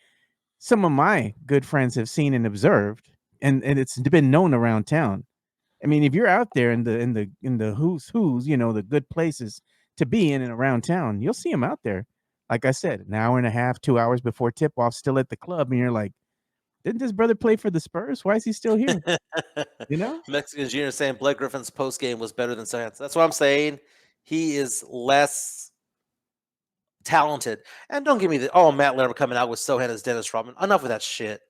some of my good friends have seen and observed, and it's been known around town. I mean, if you're out there in the who's, the good places to be in and around town, you'll see him out there. Like I said, an hour and a half, 2 hours before tip-off, still at the club, and you're like, didn't this brother play for the Spurs? Why is he still here? Mexican Junior saying Blake Griffin's post game was better than Sohan's. That's what I'm saying. He is less talented. And don't give me Matt Larimer coming out with Sohan as Dennis Rodman. Enough with that shit.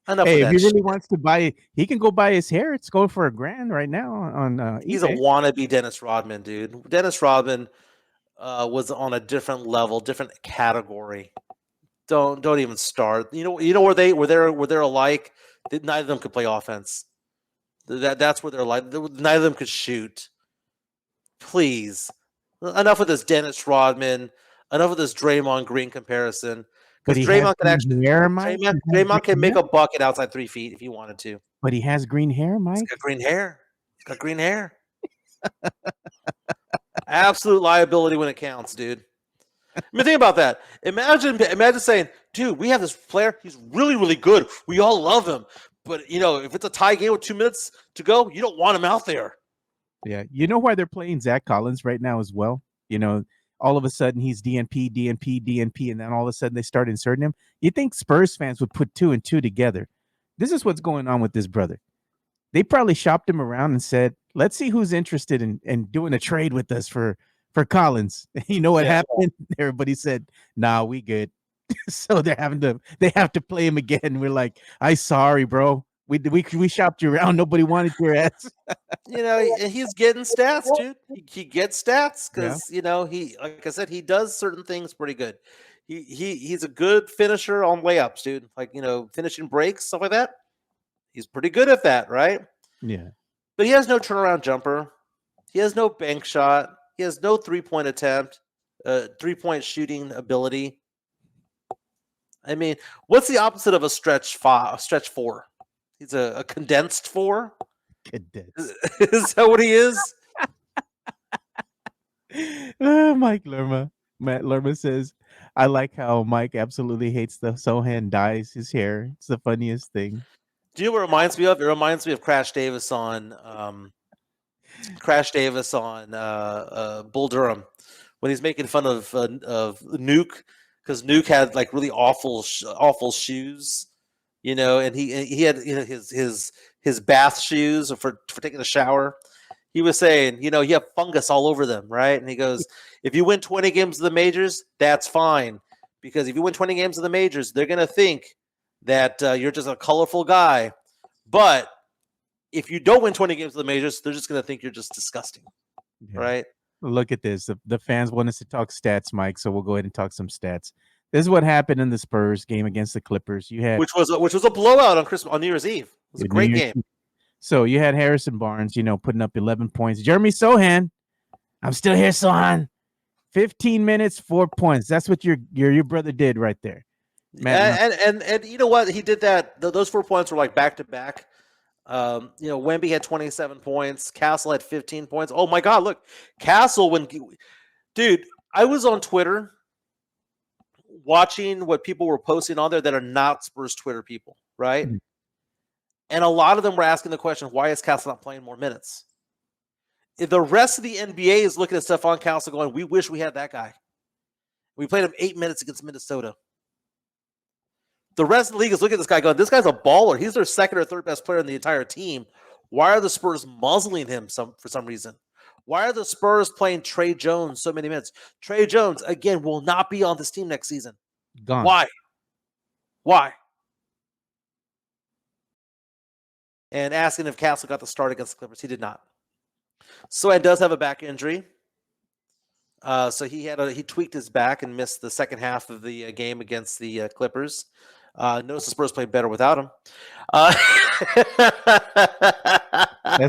Enough with that if he really shit. wants to buy, he can go buy his hair. It's going for $1,000 right now on He's eBay. a wannabe Dennis Rodman, dude. Dennis Rodman was on a different level, different category. Don't even start. You know where they're alike. Neither of them could play offense. That's where they're like. Neither of them could shoot. Please, enough with this Dennis Rodman. Enough with this Draymond Green comparison. Because Draymond can actually Draymond can make a bucket outside 3 feet if he wanted to. But he has green hair, Mike. He's got green hair. He's got green hair. Absolute liability when it counts, dude. I mean, think about that. Imagine saying, dude, we have this player. He's really, really good. We all love him. But, if it's a tie game with 2 minutes to go, you don't want him out there. Yeah. You know why they're playing Zach Collins right now as well? all of a sudden he's DNP, DNP, DNP, and then all of a sudden they start inserting him. You think Spurs fans would put two and two together? This is what's going on with this brother. They probably shopped him around and said, "Let's see who's interested in doing a trade with us for Collins." You know what happened? Everybody said, "Nah, we good." So they have to play him again. We're like, "I sorry, bro. We shopped you around. Nobody wanted your ass." He's getting stats, dude. He gets stats Yeah. because he, like I said, he does certain things pretty good. He's a good finisher on layups, dude. Like finishing breaks, stuff like that. He's pretty good at that, right? Yeah. But he has no turnaround jumper. He has no bank shot. He has no 3-point attempt, 3-point shooting ability. I mean, what's the opposite of a stretch four? He's a condensed four. Condensed. Is that what he is? Mike Lerma. Matt Lerma says, "I like how Mike absolutely hates the Sohan dyes his hair. It's the funniest thing." Do you know what it reminds me of? It reminds me of Crash Davis on Bull Durham when he's making fun of Nuke because Nuke had like really awful shoes, and he had his bath shoes for taking a shower. He was saying, you have fungus all over them, right? And he goes, if you win 20 games of the majors, that's fine, because if you win 20 games of the majors, they're gonna think that you're just a colorful guy. But if you don't win 20 games of the majors, they're just going to think you're just disgusting, right? Look at this. The fans want us to talk stats, Mike, so we'll go ahead and talk some stats. This is what happened in the Spurs game against the Clippers. You had which was a blowout on New Year's Eve. It was a great game. So you had Harrison Barnes, putting up 11 points. Jeremy Sohan, I'm still here, Sohan. 15 minutes, 4 points. That's what your brother did right there. And you know what? He did that. Those 4 points were like back to back. Wemby had 27 points. Castle had 15 points. Oh my God! Look, Castle. Dude, I was on Twitter watching what people were posting on there that are not Spurs Twitter people, right? Mm-hmm. And a lot of them were asking the question, why is Castle not playing more minutes? If the rest of the NBA is looking at Stephon Castle going, we wish we had that guy. We played him 8 minutes against Minnesota. The rest of the league is looking at this guy going, this guy's a baller. He's their second or third best player in the entire team. Why are the Spurs muzzling him for some reason? Why are the Spurs playing Trey Jones so many minutes? Trey Jones, again, will not be on this team next season. Gone. Why? And asking if Castle got the start against the Clippers. He did not. Sohan does have a back injury. So he tweaked his back and missed the second half of the game against the Clippers. Notice the Spurs played better without him. That's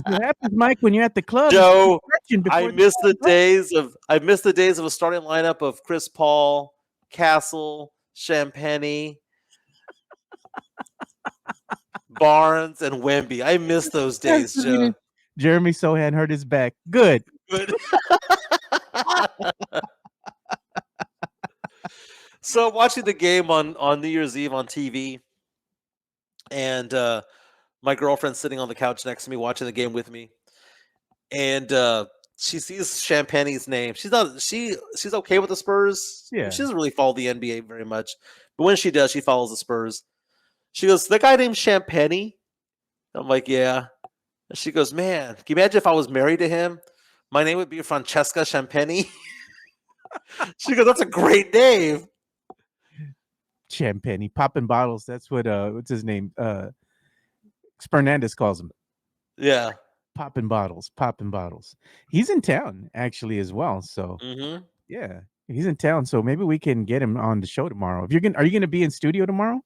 what happens, Mike, when you're at the club. Joe, I miss the days of a starting lineup of Chris Paul, Castle, Champagny, Barnes, and Wemby. I miss those days, Joe. Jeremy Sohan hurt his back. Good. So watching the game on New Year's Eve on TV, and my girlfriend's sitting on the couch next to me watching the game with me, and she sees Champagne's name. She's okay with the Spurs. Yeah. She doesn't really follow the NBA very much, but when she does, she follows the Spurs. She goes, "That guy named Champagne?" I'm like, "Yeah." And she goes, "Man, can you imagine if I was married to him? My name would be Francesca Champagny." She goes, "That's a great name." Champagne, popping bottles. That's what what's his name? Fernandez calls him. Yeah. Popping bottles. He's in town actually as well. So yeah, he's in town. So maybe we can get him on the show tomorrow. Are you gonna be in studio tomorrow?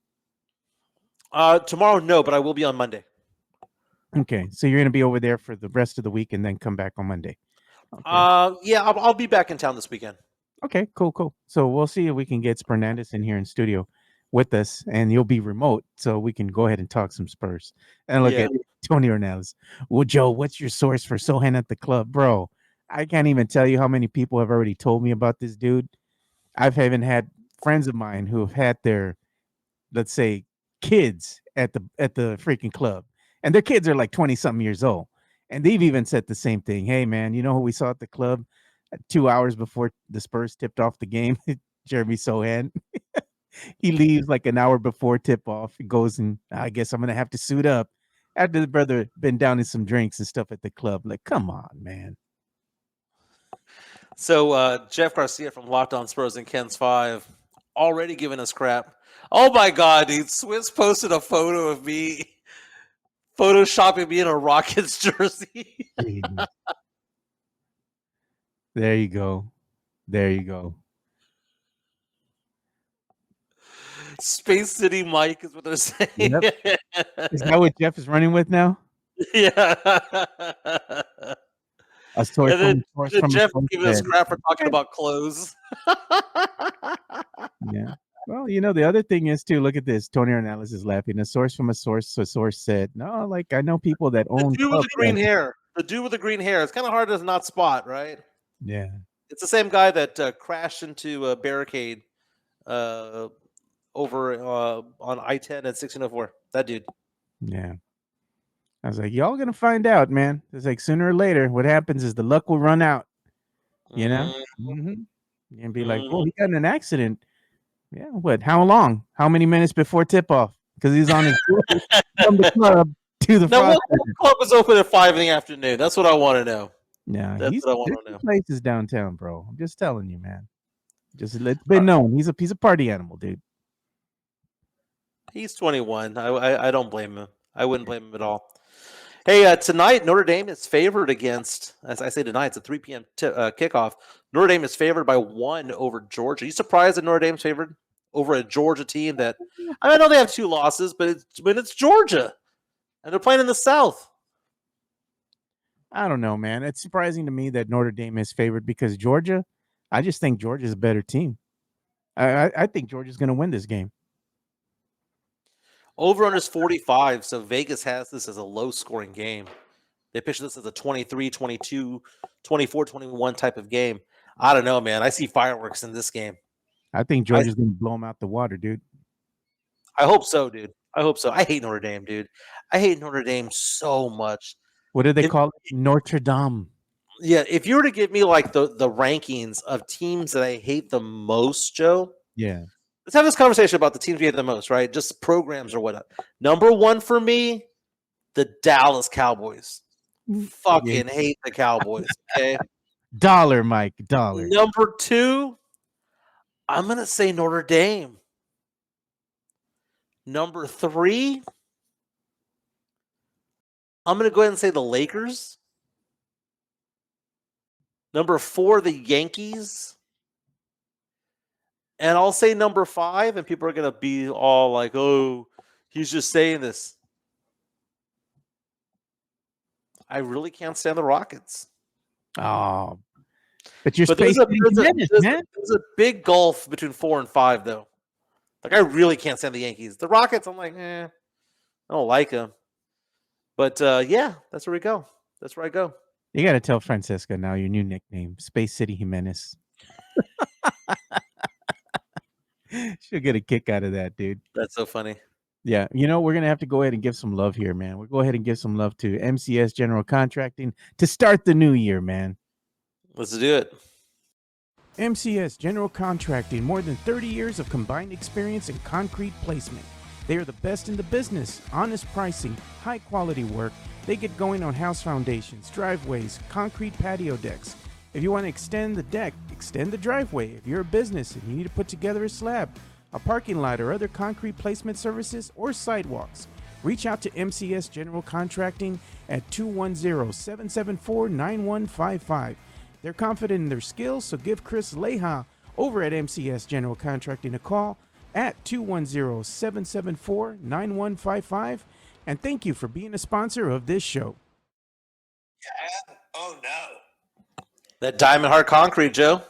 Tomorrow, no, but I will be on Monday. Okay, so you're gonna be over there for the rest of the week and then come back on Monday. Okay. Yeah, I'll be back in town this weekend. Okay, cool. So we'll see if we can get Fernandez in here in studio with us, and you'll be remote, so we can go ahead and talk some Spurs. And look at Tony Ornelas. Well, Joe, what's your source for Sohan at the club, bro? I can't even tell you how many people have already told me about this dude. I've even had friends of mine who have had their, let's say, kids at the freaking club, and their kids are like 20-something years old, and they've even said the same thing. Hey, man, you know who we saw at the club? 2 hours before the Spurs tipped off the game. Jeremy Sohan, he leaves like an hour before tip off. He goes and I guess I'm gonna have to suit up after the brother been down in some drinks and stuff at the club. Like, come on, man. So Jeff Garcia from Locked On Spurs and Ken's Five already giving us crap. Oh my God, dude! Swiss posted a photo of me photoshopping me in a Rockets jersey. There you go. There you go. Space City Mike is what they're saying. Yep. Is that what Jeff is running with now? Yeah. A source And then, from Jeff a giving us said, crap for talking about clothes. yeah. Well, you know, the other thing is too, look at this. Tony Ornelas is laughing. A source said, no, like I know people that The own dude with the clubs green that-" hair. The dude with the green hair. It's kind of hard to not spot, right? Yeah. It's the same guy that crashed into a barricade over on I-10 at 1604. That dude. Yeah. I was like, y'all gonna find out, man. It's like sooner or later, what happens is the luck will run out, you know? And be like, oh, he got in an accident. Yeah, what? How long? How many minutes before tip off? Because he's on his way from the club to the Now, front. what club is open at 5 in the afternoon? That's what I want to know. Yeah, That's what I want to know. Places downtown, bro. I'm just telling you, man. Just it's been known. He's a party animal, dude. He's 21. I don't blame him. I wouldn't blame him at all. Hey, tonight Notre Dame is favored against. As I say tonight, it's a 3 p.m. Kickoff. Notre Dame is favored by 1 over Georgia. Are you surprised that Notre Dame's favored over a Georgia team that I know they have 2 losses, but it's Georgia, and they're playing in the South. I don't know, man. It's surprising to me that Notre Dame is favored because Georgia. I just think Georgia's a better team. I think Georgia's going to win this game. Over under is 45, so Vegas has this as a low-scoring game. They picture this as a 23, 22, 24, 21 type of game. I don't know, man. I see fireworks in this game. I think Georgia's going to blow them out the water, dude. I hope so, dude. I hope so. I hate Notre Dame, dude. I hate Notre Dame so much. What do they call it? Notre Dame. Yeah, if you were to give me like the rankings of teams that I hate the most, Joe. Yeah. Let's have this conversation about the teams we hate the most, right? Just programs or whatnot. Number 1 for me, the Dallas Cowboys. Fucking hate the Cowboys, okay? Dollar, Mike, dollar. Number 2, I'm going to say Notre Dame. Number 3, I'm going to go ahead and say the Lakers. Number 4, the Yankees. And I'll say number 5, and people are going to be all like, oh, he's just saying this. I really can't stand the Rockets. Oh, but you're there's man. There's a big gulf between 4 and 5, though. Like, I really can't stand the Yankees. The Rockets, I'm like, I don't like them. But, yeah, that's where we go. That's where I go. You got to tell Francesca now your new nickname, Space City Jimenez. She'll get a kick out of that, dude. That's so funny. Yeah, you know, we're going to have to go ahead and give some love here, man. We'll go ahead and give some love to MCS General Contracting to start the new year, man. Let's do it. MCS General Contracting, more than 30 years of combined experience in concrete placement. They are the best in the business, honest pricing, high quality work. They get going on house foundations, driveways, concrete patio decks. If you want to extend the deck, extend the driveway. If you're a business and you need to put together a slab, a parking lot, or other concrete placement services or sidewalks, reach out to MCS General Contracting at 210-774-9155. They're confident in their skills, so give Chris Leha over at MCS General Contracting a call at 210-774-9155. And thank you for being a sponsor of this show. Yeah. Oh, no. That Diamond Heart Concrete, Joe.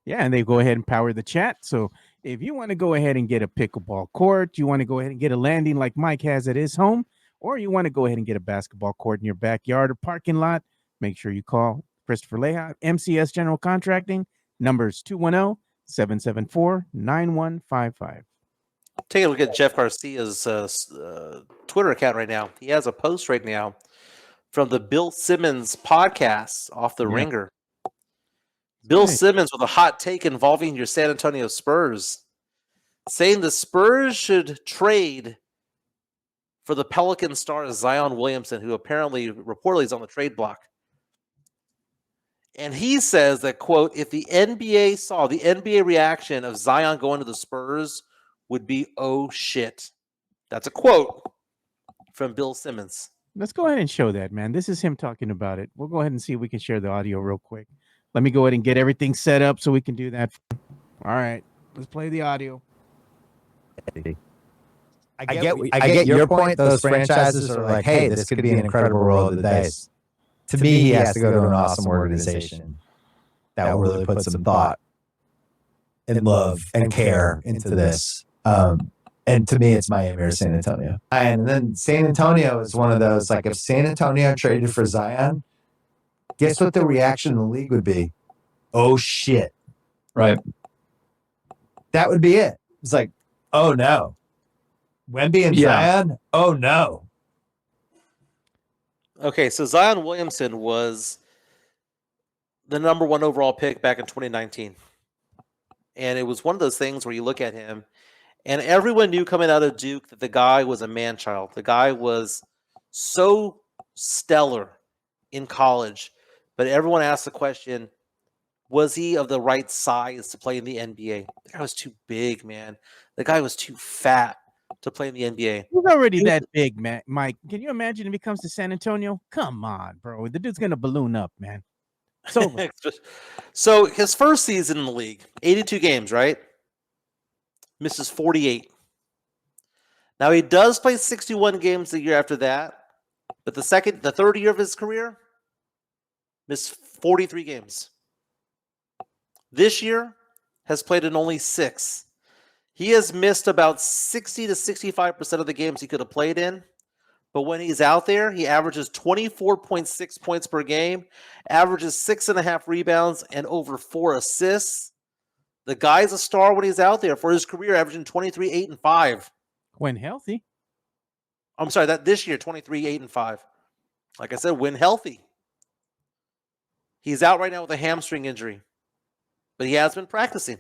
Yeah, and they go ahead and power the chat. So if you want to go ahead and get a pickleball court, you want to go ahead and get a landing like Mike has at his home, or you want to go ahead and get a basketball court in your backyard or parking lot, make sure you call Christopher Leha, MCS General Contracting, numbers 210-774-9155. Take a look at Jeff Garcia's Twitter account right now. He has a post right now from the Bill Simmons podcast off the Ringer. Bill Hey. Simmons with a hot take involving your San Antonio Spurs, saying the Spurs should trade for the Pelican star Zion Williamson, who reportedly is on the trade block. And he says that, quote, if the NBA saw the NBA reaction of Zion going to the Spurs would be, oh, shit. That's a quote from Bill Simmons. Let's go ahead and show that, man. This is him talking about it. We'll go ahead and see if we can share the audio real quick. Let me go ahead and get everything set up so we can do that. All right, let's play the audio. I get your point. Those franchises are like, hey, this could be an incredible roll of the dice. To me, he has to go to an awesome organization that will really put some thought and love and care into this. And to me, it's Miami or San Antonio. And then San Antonio is one of those, like, if San Antonio traded for Zion, guess what the reaction in the league would be? Oh, shit. Right. That would be it. It's like, oh, no. Wemby and Zion? Oh, no. Okay, so Zion Williamson was the number 1 overall pick back in 2019. And it was one of those things where you look at him, and everyone knew coming out of Duke that the guy was a man-child. The guy was so stellar in college, but everyone asked the question, was he of the right size to play in the NBA? The guy was too big, man. The guy was too fat to play in the NBA. He's already that big, man. Mike, can you imagine if he comes to San Antonio? Come on, bro. The dude's going to balloon up, man. So his first season in the league, 82 games, right? Misses 48. Now he does play 61 games the year after that, but the third year of his career, missed 43 games. This year has played in only 6. He has missed about 60 to 65% of the games he could have played in. But when he's out there, he averages 24.6 points per game, averages 6.5 rebounds, and over 4 assists. The guy's a star when he's out there. For his career, averaging 23, 8, and 5. When healthy. I'm sorry, that this year, 23, 8, and 5. Like I said, when healthy. He's out right now with a hamstring injury. But he has been practicing.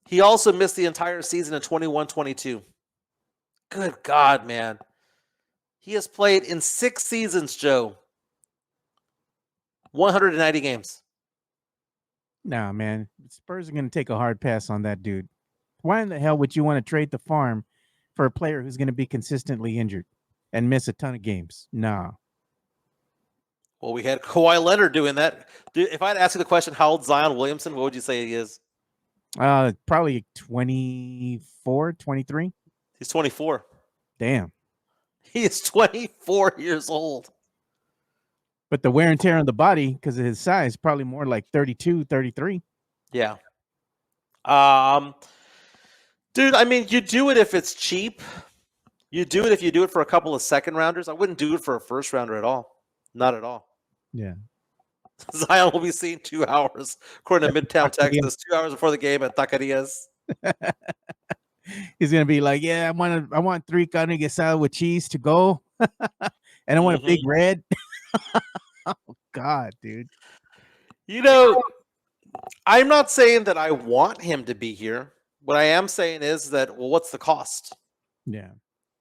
He also missed the entire season in 21-22. Good God, man. He has played in 6 seasons, Joe. 190 games. Nah, man. Spurs are going to take a hard pass on that dude. Why in the hell would you want to trade the farm for a player who's going to be consistently injured and miss a ton of games? Nah. Well, we had Kawhi Leonard doing that. Dude, if I'd ask you the question, how old Zion Williamson, what would you say he is? Probably 24, 23. He's 24. Damn. He is 24 years old. But the wear and tear on the body, because of his size, probably more like 32, 33. Yeah. Dude, I mean, you do it if it's cheap. You do it if you do it for a couple of second rounders. I wouldn't do it for a first rounder at all. Not at all. Yeah. Zion will be seen 2 hours, according to Midtown Texas, 2 hours before the game at Taquerias. He's gonna be like, yeah, I want 3 carne asada with cheese to go, and I want a big red. Oh God, dude. You know, I'm not saying that I want him to be here. What I am saying is that, well, what's the cost? Yeah.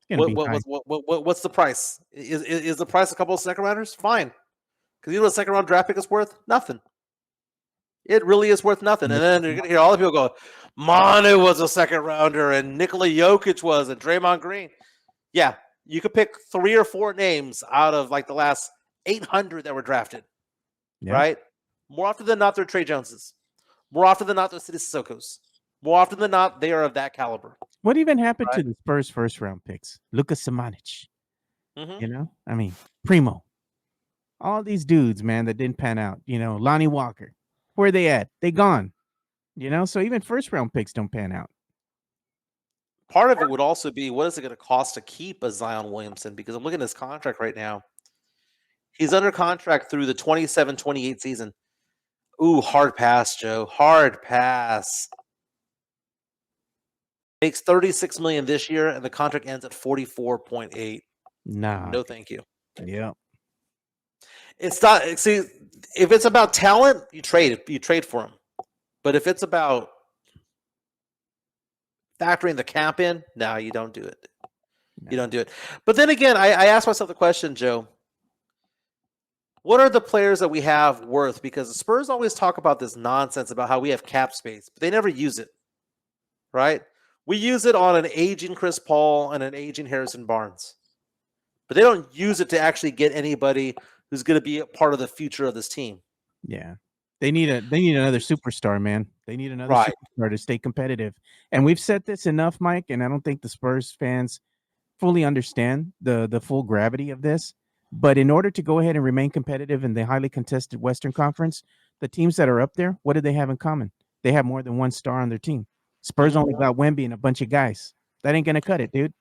What's the price? Is the price a couple of second rounders? Fine. Because you know what a second round draft pick is worth? Nothing. It really is worth nothing. And then you're going to hear all the people go, Manu was a second rounder, and Nikola Jokic was, and Draymond Green. Yeah, you could pick 3 or 4 names out of like the last 800 that were drafted, right? More often than not, they're Trey Joneses. More often than not, they're City Sissokos. More often than not, they are of that caliber. What even happened to the Spurs first round picks? Luka Samanic. Mm-hmm. You know, I mean, Primo. All these dudes, man, that didn't pan out. You know, Lonnie Walker. Where are they at? They gone. You know, so even first round picks don't pan out. Part of it would also be, what is it going to cost to keep a Zion Williamson? Because I'm looking at his contract right now. He's under contract through the 27-28 season. Ooh, hard pass, Joe. Hard pass. Makes $36 million this year, and the contract ends at $44.8. Nah. No, thank you. Yeah. It's not. See, if it's about talent, you trade for him. But if it's about factoring the cap in, no, you don't do it. You don't do it. But then again, I asked myself the question, Joe. What are the players that we have worth? Because the Spurs always talk about this nonsense about how we have cap space, but they never use it, right? We use it on an aging Chris Paul and an aging Harrison Barnes, but they don't use it to actually get anybody who's going to be a part of the future of this team. Yeah. They need another superstar, man. They need another Right. superstar to stay competitive. And we've said this enough, Mike, and I don't think the Spurs fans fully understand the full gravity of this. But in order to go ahead and remain competitive in the highly contested Western Conference, the teams that are up there, what do they have in common? They have more than one star on their team. Spurs only got Wemby and a bunch of guys. That ain't going to cut it, dude.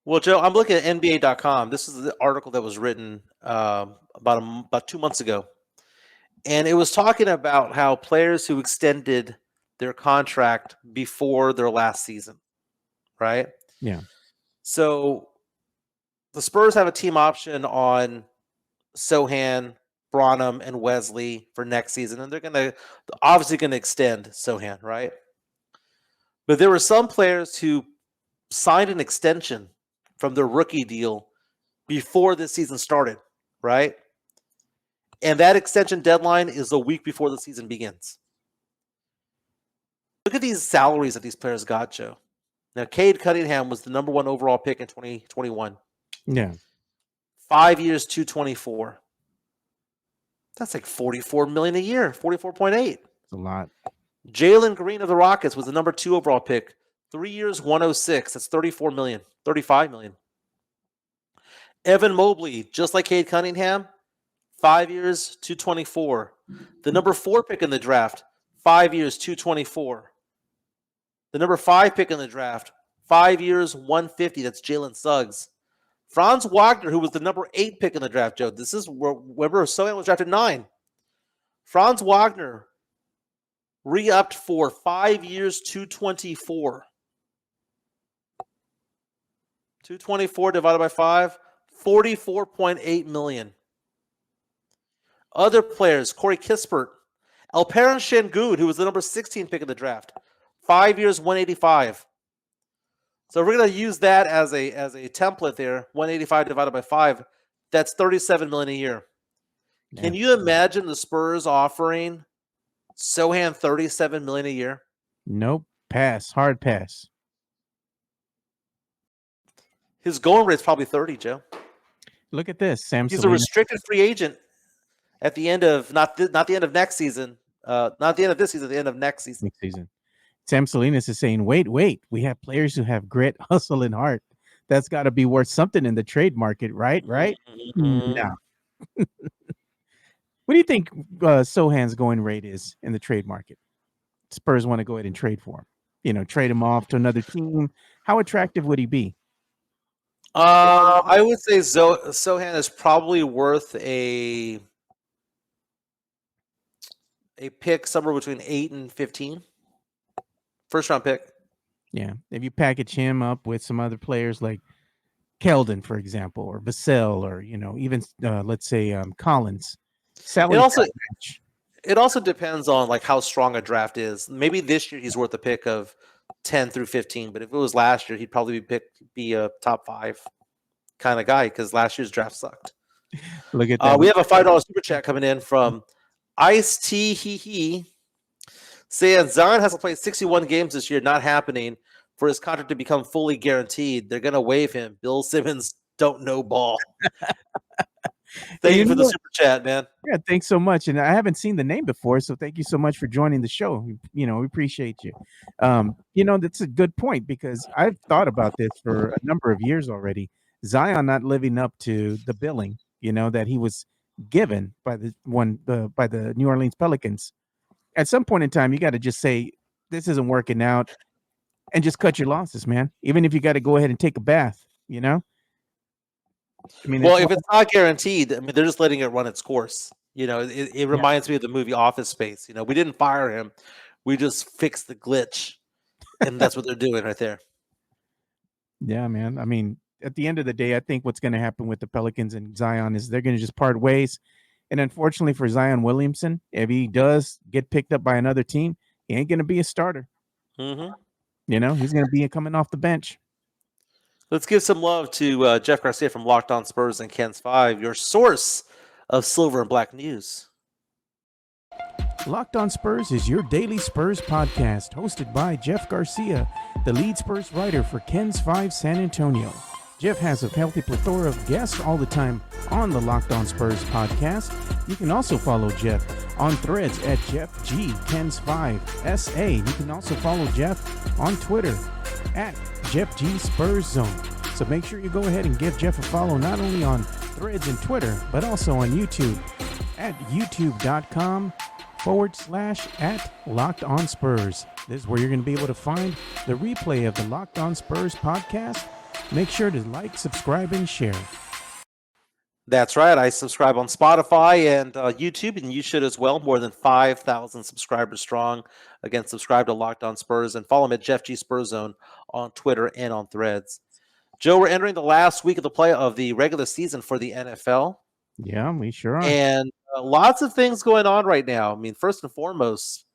Well, Joe, I'm looking at NBA.com. This is the article that was written about 2 months ago. And it was talking about how players who extended their contract before their last season, right? Yeah. So the Spurs have a team option on Sohan, Branham, and Wesley for next season, and they're obviously going to extend Sohan, right? But there were some players who signed an extension from their rookie deal before this season started, right? And that extension deadline is a week before the season begins. Look at these salaries that these players got, Joe. Now, Cade Cunningham was the number 1 overall pick in 2021. Yeah. 5 years, $224. That's like $44 million a year, 44.8. It's a lot. Jalen Green of the Rockets was the number 2 overall pick. 3 years, $106. That's $34 million, $35 million. Evan Mobley, just like Cade Cunningham, 5 years, $224. The number 4 pick in the draft, 5 years, $224. The number 5 pick in the draft, 5 years, $150. That's Jalen Suggs. Franz Wagner, who was the number 8 pick in the draft, Joe. This is where Weber Sohan was drafted 9. Franz Wagner re-upped for 5 years, $224. 224 divided by 5, $44.8 million. Other players, Corey Kispert, Alperen Şengün, who was the number 16 pick in the draft, 5 years, $185. So we're going to use that as a template there. 185 divided by 5, that's $37 million a year. Yeah. Can you imagine the Spurs offering Sohan $37 million a year? Nope. Pass. Hard pass. His going rate's probably 30, Joe. Look at this, Sam. He's a Salinas. restricted free agent at the end of not the end of next season, not the end of this season, the end of next season. Next season. Sam Salinas is saying, wait, we have players who have grit, hustle, and heart. That's got to be worth something in the trade market, right? Mm-hmm. No. What do you think Sohan's going rate is in the trade market? Spurs want to go ahead and trade for him. You know, trade him off to another team. How attractive would he be? I would say Sohan is probably worth a pick somewhere between 8 and 15. First round pick. Yeah. If you package him up with some other players like Keldon, for example, or Vassell, or, you know, even let's say Collins. It also depends on like how strong a draft is. Maybe this year he's worth a pick of 10 through 15, but if it was last year, he'd probably be a top 5 kind of guy because last year's draft sucked. Look at that. We have a $5 super chat coming in from Ice T He saying Zion has to play 61 games this year, not happening for his contract to become fully guaranteed. They're going to waive him. Bill Simmons don't know ball. Thank you for the super chat, man. Yeah, thanks so much. And I haven't seen the name before, so thank you so much for joining the show. You know, we appreciate you. You know, that's a good point because I've thought about this for a number of years already. Zion not living up to the billing, you know, that he was given by the New Orleans Pelicans. At some point in time, you got to just say, this isn't working out and just cut your losses, man. Even if you got to go ahead and take a bath, you know? I mean, well, if it's not guaranteed, I mean, they're just letting it run its course. You know, it reminds me of the movie Office Space. You know, we didn't fire him. We just fixed the glitch. And that's what they're doing right there. Yeah, man. I mean, at the end of the day, I think what's going to happen with the Pelicans and Zion is they're going to just part ways. And unfortunately for Zion Williamson, if he does get picked up by another team, he ain't going to be a starter. Mm-hmm. He's going to be coming off the bench. Let's give some love to Jeff Garcia from Locked On Spurs and Ken's 5, your source of silver and black news. Locked On Spurs is your daily Spurs podcast, hosted by Jeff Garcia, the lead Spurs writer for Ken's 5 San Antonio. Jeff has a healthy plethora of guests all the time on the Locked On Spurs podcast. You can also follow Jeff on Threads at Jeff G Ken's 5 SA. You can also follow Jeff on Twitter at Jeff G Spurs Zone. So make sure you go ahead and give Jeff a follow not only on Threads and Twitter, but also on YouTube at youtube.com/@Locked On Spurs. This is where you're going to be able to find the replay of the Locked On Spurs podcast. Make sure to like, subscribe, and share. That's right. I subscribe on Spotify and YouTube, and you should as well. More than 5,000 subscribers strong. Again, subscribe to Locked On Spurs and follow me at Jeff G Spurs Zone on Twitter and on Threads. Joe, we're entering the last week of the play of the regular season for the NFL. Yeah, we sure are. And lots of things going on right now. I mean, first and foremost,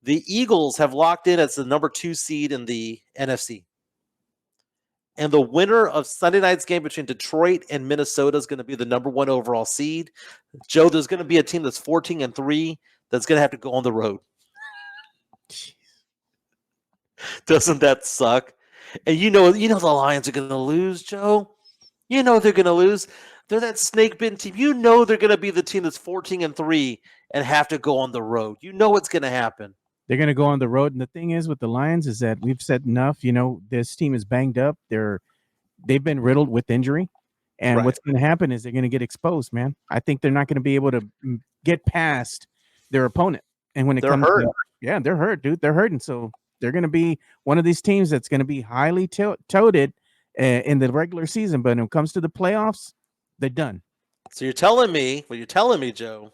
the Eagles have locked in as the number 2 seed in the NFC. And the winner of Sunday night's game between Detroit and Minnesota is going to be the number 1 overall seed. Joe, there's going to be a team that's 14-3 that's going to have to go on the road. Doesn't that suck? And you know the Lions are going to lose, Joe. You know they're going to lose. They're that snake-bitten team. You know they're going to be the team that's 14-3 and have to go on the road. You know what's going to happen. They're going to go on the road. And the thing is with the Lions is that we've said enough. This team is banged up. They've been riddled with injury. And what's going to happen is they're going to get exposed, man. I think they're not going to be able to get past their opponent. And when they're hurt. They're hurt, dude. They're hurting. So they're going to be one of these teams that's going to be highly touted in the regular season. But when it comes to the playoffs, they're done. So you're telling me, Joe,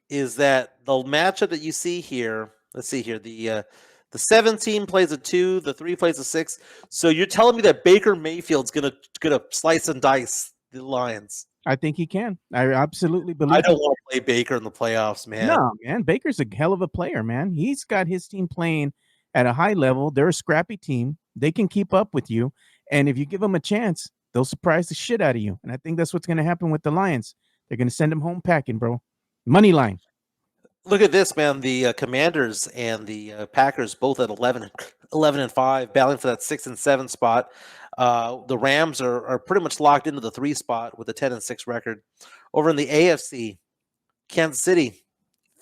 is that the matchup that you see here, let's see here, the 17 plays a 2, the 3 plays a 6. So you're telling me that Baker Mayfield's gonna slice and dice the Lions? I think he can. I absolutely believe. I don't want to play Baker in the playoffs, man. No, man. Baker's a hell of a player, man. He's got his team playing at a high level. They're a scrappy team. They can keep up with you. And if you give them a chance, they'll surprise the shit out of you. And I think that's what's going to happen with the Lions. They're going to send them home packing, bro. Money line. Look at this, man. The Commanders and the Packers both at 11-5, battling for that 6 and 7 spot. The Rams are pretty much locked into the 3 spot with a 10-6 record. Over in the AFC, Kansas City,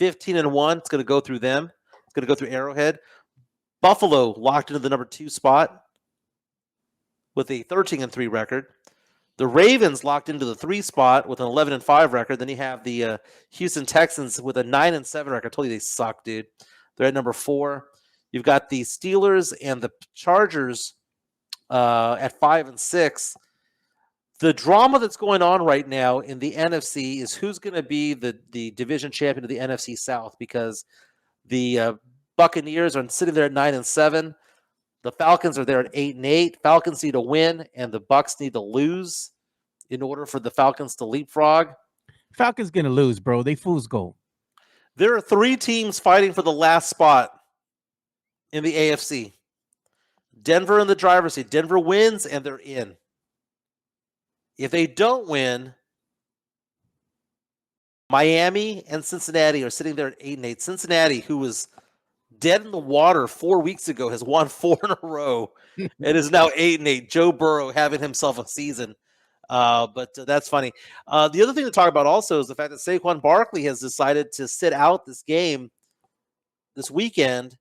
15-1. It's going to go through them. It's going to go through Arrowhead. Buffalo locked into the number 2 spot with a 13-3 record. The Ravens locked into the 3 spot with an 11-5 record. Then you have the Houston Texans with a 9-7 record. I told you they suck, dude. They're at number 4. You've got the Steelers and the Chargers at 5-6. The drama that's going on right now in the NFC is who's going to be the division champion of the NFC South, because the Buccaneers are sitting there at 9-7. The Falcons are there at 8-8. Falcons need to win, and the Bucs need to lose in order for the Falcons to leapfrog. Falcons gonna lose, bro. They fool's gold. There are 3 teams fighting for the last spot in the AFC. Denver in the driver's seat. Denver wins, and they're in. If they don't win, Miami and Cincinnati are sitting there at 8-8. Cincinnati, who was dead in the water 4 weeks ago, has won 4 in a row and is now 8-8. Joe Burrow having himself a season. But that's funny. The other thing to talk about also is the fact that Saquon Barkley has decided to sit out this game this weekend,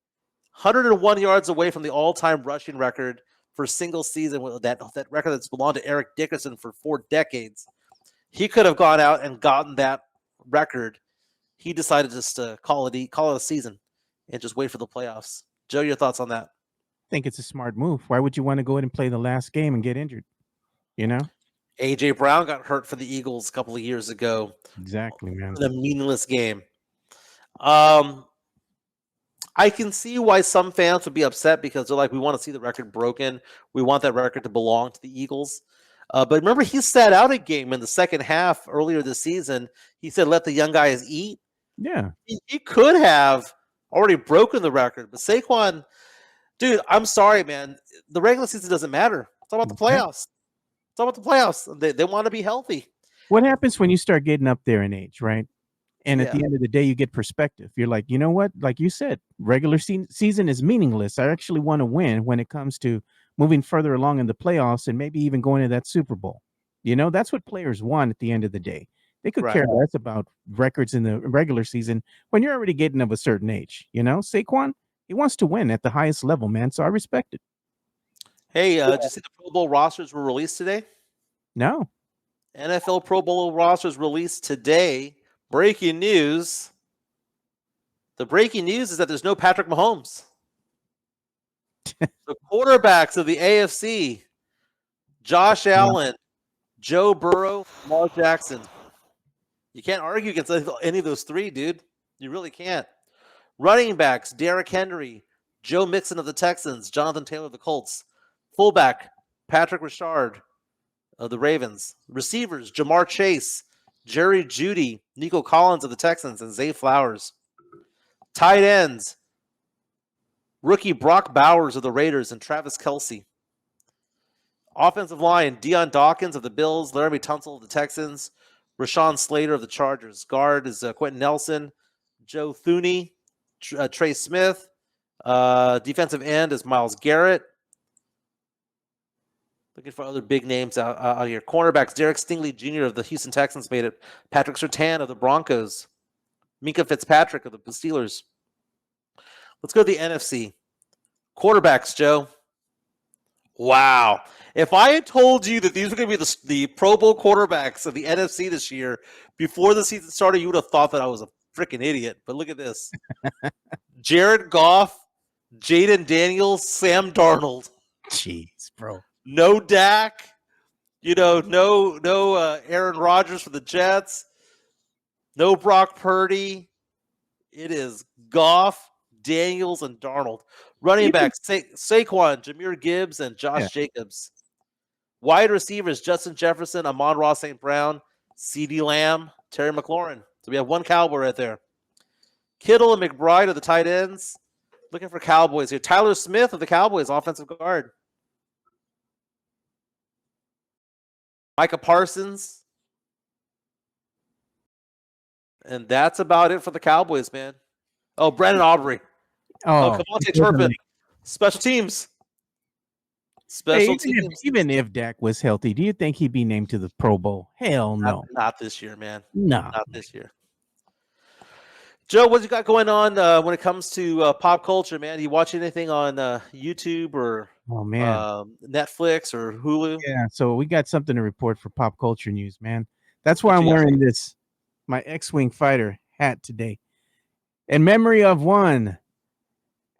101 yards away from the all-time rushing record for single season, with that record that's belonged to Eric Dickerson for 4 decades. He could have gone out and gotten that record. He decided just to call it a season and just wait for the playoffs. Joe, your thoughts on that? I think it's a smart move. Why would you want to go ahead and play the last game and get injured? A.J. Brown got hurt for the Eagles a couple of years ago. Exactly, man. In a meaningless game. I can see why some fans would be upset, because they're like, we want to see the record broken. We want that record to belong to the Eagles. But remember, he sat out a game in the second half earlier this season. He said, "Let the young guys eat." Yeah. He could have already broken the record, but Saquon, dude, I'm sorry, man. The regular season doesn't matter. It's all about the playoffs. It's all about the playoffs. They want to be healthy. What happens when you start getting up there in age, right? And at Yeah. the end of the day, you get perspective. You're like, you know what? Like you said, regular season is meaningless. I actually want to win when it comes to moving further along in the playoffs and maybe even going to that Super Bowl. You know, that's what players want at the end of the day. They could Right. care less about records in the regular season when you're already getting of a certain age. You know, Saquon, he wants to win at the highest level, man. So I respect it. Hey, did you see the Pro Bowl rosters were released today? No. NFL Pro Bowl rosters released today. Breaking news. The breaking news is that there's no Patrick Mahomes. The quarterbacks of the AFC, Josh Allen, Joe Burrow, Lamar Jackson. You can't argue against any of those three, dude. You really can't. Running backs, Derrick Henry, Joe Mixon of the Texans, Jonathan Taylor of the Colts. Fullback, Patrick Richard of the Ravens. Receivers, Jamar Chase, Jerry Jeudy, Nico Collins of the Texans, and Zay Flowers. Tight ends, rookie Brock Bowers of the Raiders and Travis Kelce. Offensive line, Deion Dawkins of the Bills, Laramie Tunsil of the Texans, Rashawn Slater of the Chargers. Guard is Quentin Nelson, Joe Thuney, Trey Smith. Defensive end is Myles Garrett. Looking for other big names out here. Cornerbacks, Derek Stingley Jr. of the Houston Texans made it. Patrick Surtain of the Broncos. Minka Fitzpatrick of the Steelers. Let's go to the NFC. Quarterbacks, Joe. Wow. If I had told you that these were going to be the Pro Bowl quarterbacks of the NFC this year before the season started, you would have thought that I was a freaking idiot. But look at this. Jared Goff, Jaden Daniels, Sam Darnold. Jeez, bro. No Dak. No Aaron Rodgers for the Jets. No Brock Purdy. It is Goff, Daniels, and Darnold. Running backs, Saquon, Jahmyr Gibbs, and Josh Jacobs. Wide receivers, Justin Jefferson, Amon-Ra St. Brown, CeeDee Lamb, Terry McLaurin. So we have one Cowboy right there. Kittle and McBride are the tight ends. Looking for Cowboys here. Tyler Smith of the Cowboys, offensive guard. Micah Parsons. And that's about it for the Cowboys, man. Oh, Brandon Aubrey. Oh, Kamante Turpin. Special teams. Special teams. Even if Dak was healthy, do you think he'd be named to the Pro Bowl? Hell no. Not this year, man. No. Not this year. Joe, what you got going on when it comes to pop culture, man? You watch anything on YouTube or Netflix or Hulu? Yeah, so we got something to report for pop culture news, man. That's why I'm wearing my X-Wing fighter hat today. In memory of one,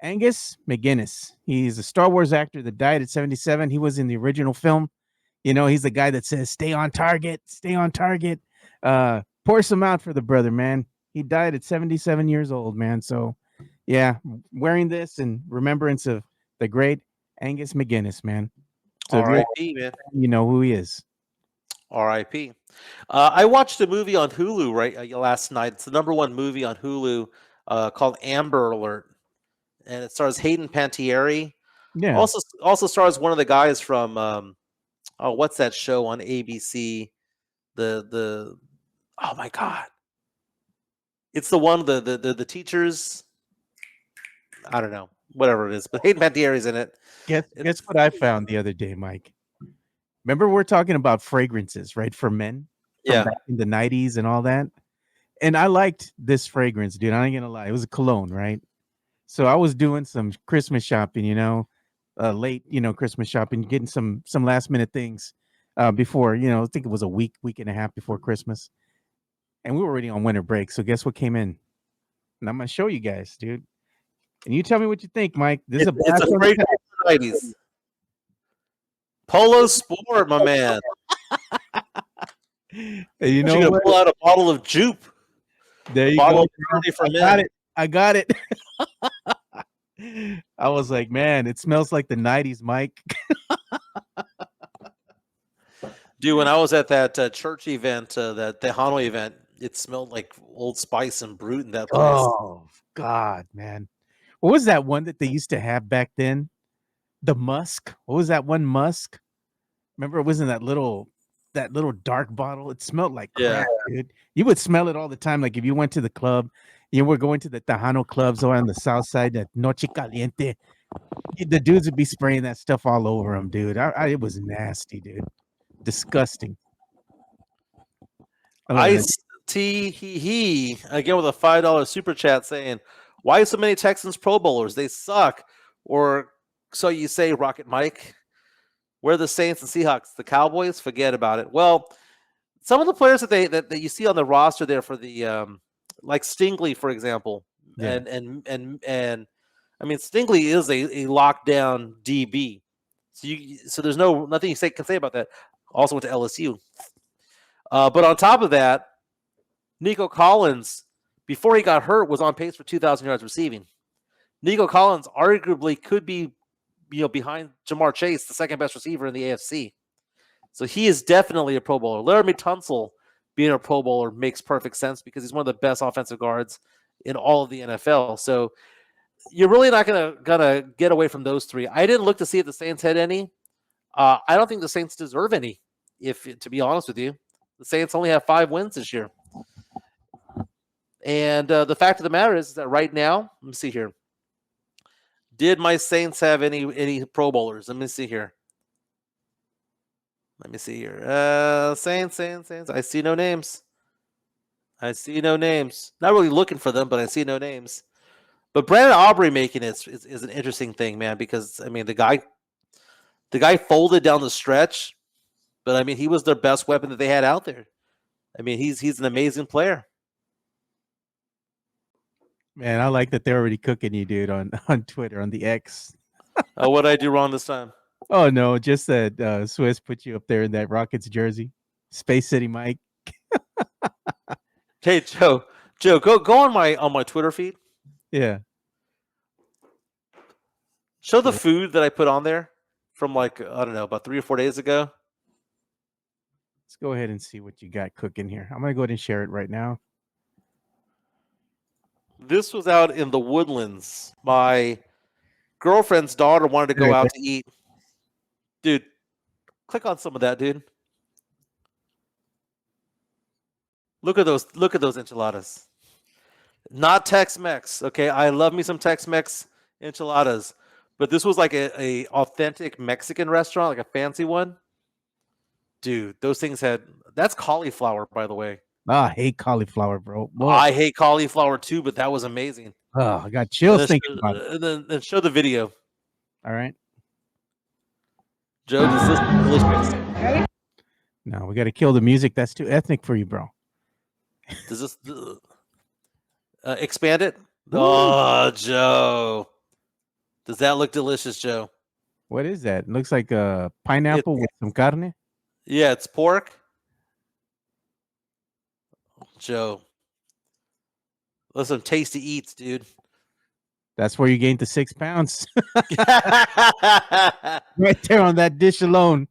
Angus McGinnis. He's a Star Wars actor that died at 77. He was in the original film. You know, he's the guy that says, stay on target, stay on target. Pour some out for the brother, man. He died at 77 years old, man. So, yeah, wearing this in remembrance of the great Angus McGinnis, man. So R.I.P., man. You know who he is. R.I.P. I watched a movie on Hulu last night. It's the #1 movie on Hulu called Amber Alert. And it stars Hayden Panettiere. Yeah. Also stars one of the guys from what's that show on ABC? Oh my God. It's the one the teachers. I don't know, whatever it is, but Hayden Panettiere's in it. Guess what I found the other day, Mike? Remember we're talking about fragrances, right, for men? Yeah. Back in the 90s and all that. And I liked this fragrance, dude. I ain't gonna lie. It was a cologne, right? So I was doing some Christmas shopping, late, Christmas shopping, getting some last minute things before, I think it was a week and a half before Christmas. And we were already on winter break. So guess what came in? And I'm going to show you guys, dude. And you tell me what you think, Mike. This is a fragrance of the 90s. Polo Sport, my man. Hey, you're going to pull out a bottle of Jupe. There you go. I got it. I was like, man, it smells like the 90s, Mike. Dude, when I was at that church event, that Tejano event, it smelled like Old Spice and Brute in that place. Oh God, man. What was that one that they used to have back then? The musk. What was that one musk? Remember, it was in that little dark bottle. It smelled like crap, dude. You would smell it all the time. Like if you went to the club, you were going to the Tejano clubs over on the south side, that Noche Caliente. The dudes would be spraying that stuff all over them, dude. It was nasty, dude. Disgusting. He again with a $5 super chat saying, "Why so many Texans Pro Bowlers? They suck." Or so you say, Rocket Mike. Where are the Saints and Seahawks? The Cowboys? Forget about it. Well, some of the players that you see on the roster there for the like Stingley, for example, and I mean Stingley is a lockdown DB, so there's nothing you can say about that. Also went to LSU, but on top of that, Nico Collins, before he got hurt, was on pace for 2,000 yards receiving. Nico Collins arguably could be, behind Jamar Chase, the second best receiver in the AFC. So he is definitely a Pro Bowler. Laramie Tunsil being a Pro Bowler makes perfect sense because he's one of the best offensive guards in all of the NFL. So you're really not gonna get away from those three. I didn't look to see if the Saints had any. I don't think the Saints deserve any, to be honest with you. The Saints only have 5 wins this year. And the fact of the matter is that right now, let me see here. Did my Saints have any Pro Bowlers? Let me see here. Saints. I see no names. Not really looking for them, but I see no names. But Brandon Aubrey making it is an interesting thing, man, because I mean the guy folded down the stretch, but I mean he was their best weapon that they had out there. I mean he's an amazing player. Man, I like that they're already cooking you, dude, on Twitter, on the X. Oh, what did I do wrong this time? Oh no, just that Swiss put you up there in that Rockets jersey. Space City Mike. Hey Joe, go on my Twitter feed. Yeah. Show the food that I put on there from about 3 or 4 days ago. Let's go ahead and see what you got cooking here. I'm gonna go ahead and share it right now. This was out in the Woodlands. My girlfriend's daughter wanted to go out to eat. Dude, click on some of that, dude. Look at those enchiladas. Not Tex-Mex, okay? I love me some Tex-Mex enchiladas. But this was like a authentic Mexican restaurant, like a fancy one. Dude, those things that's cauliflower, by the way. I hate cauliflower, bro. Whoa. I hate cauliflower too, but that was amazing. Oh, I got chills thinking about it. And then show the video. All right. Joe, does this delicious? No, we got to kill the music. That's too ethnic for you, bro. Does this expand it? Oh, Joe. Does that look delicious, Joe? What is that? It looks like a pineapple with some carne. Yeah, it's pork. Joe. Listen, tasty eats, dude. That's where you gained the 6 pounds. Right there on that dish alone.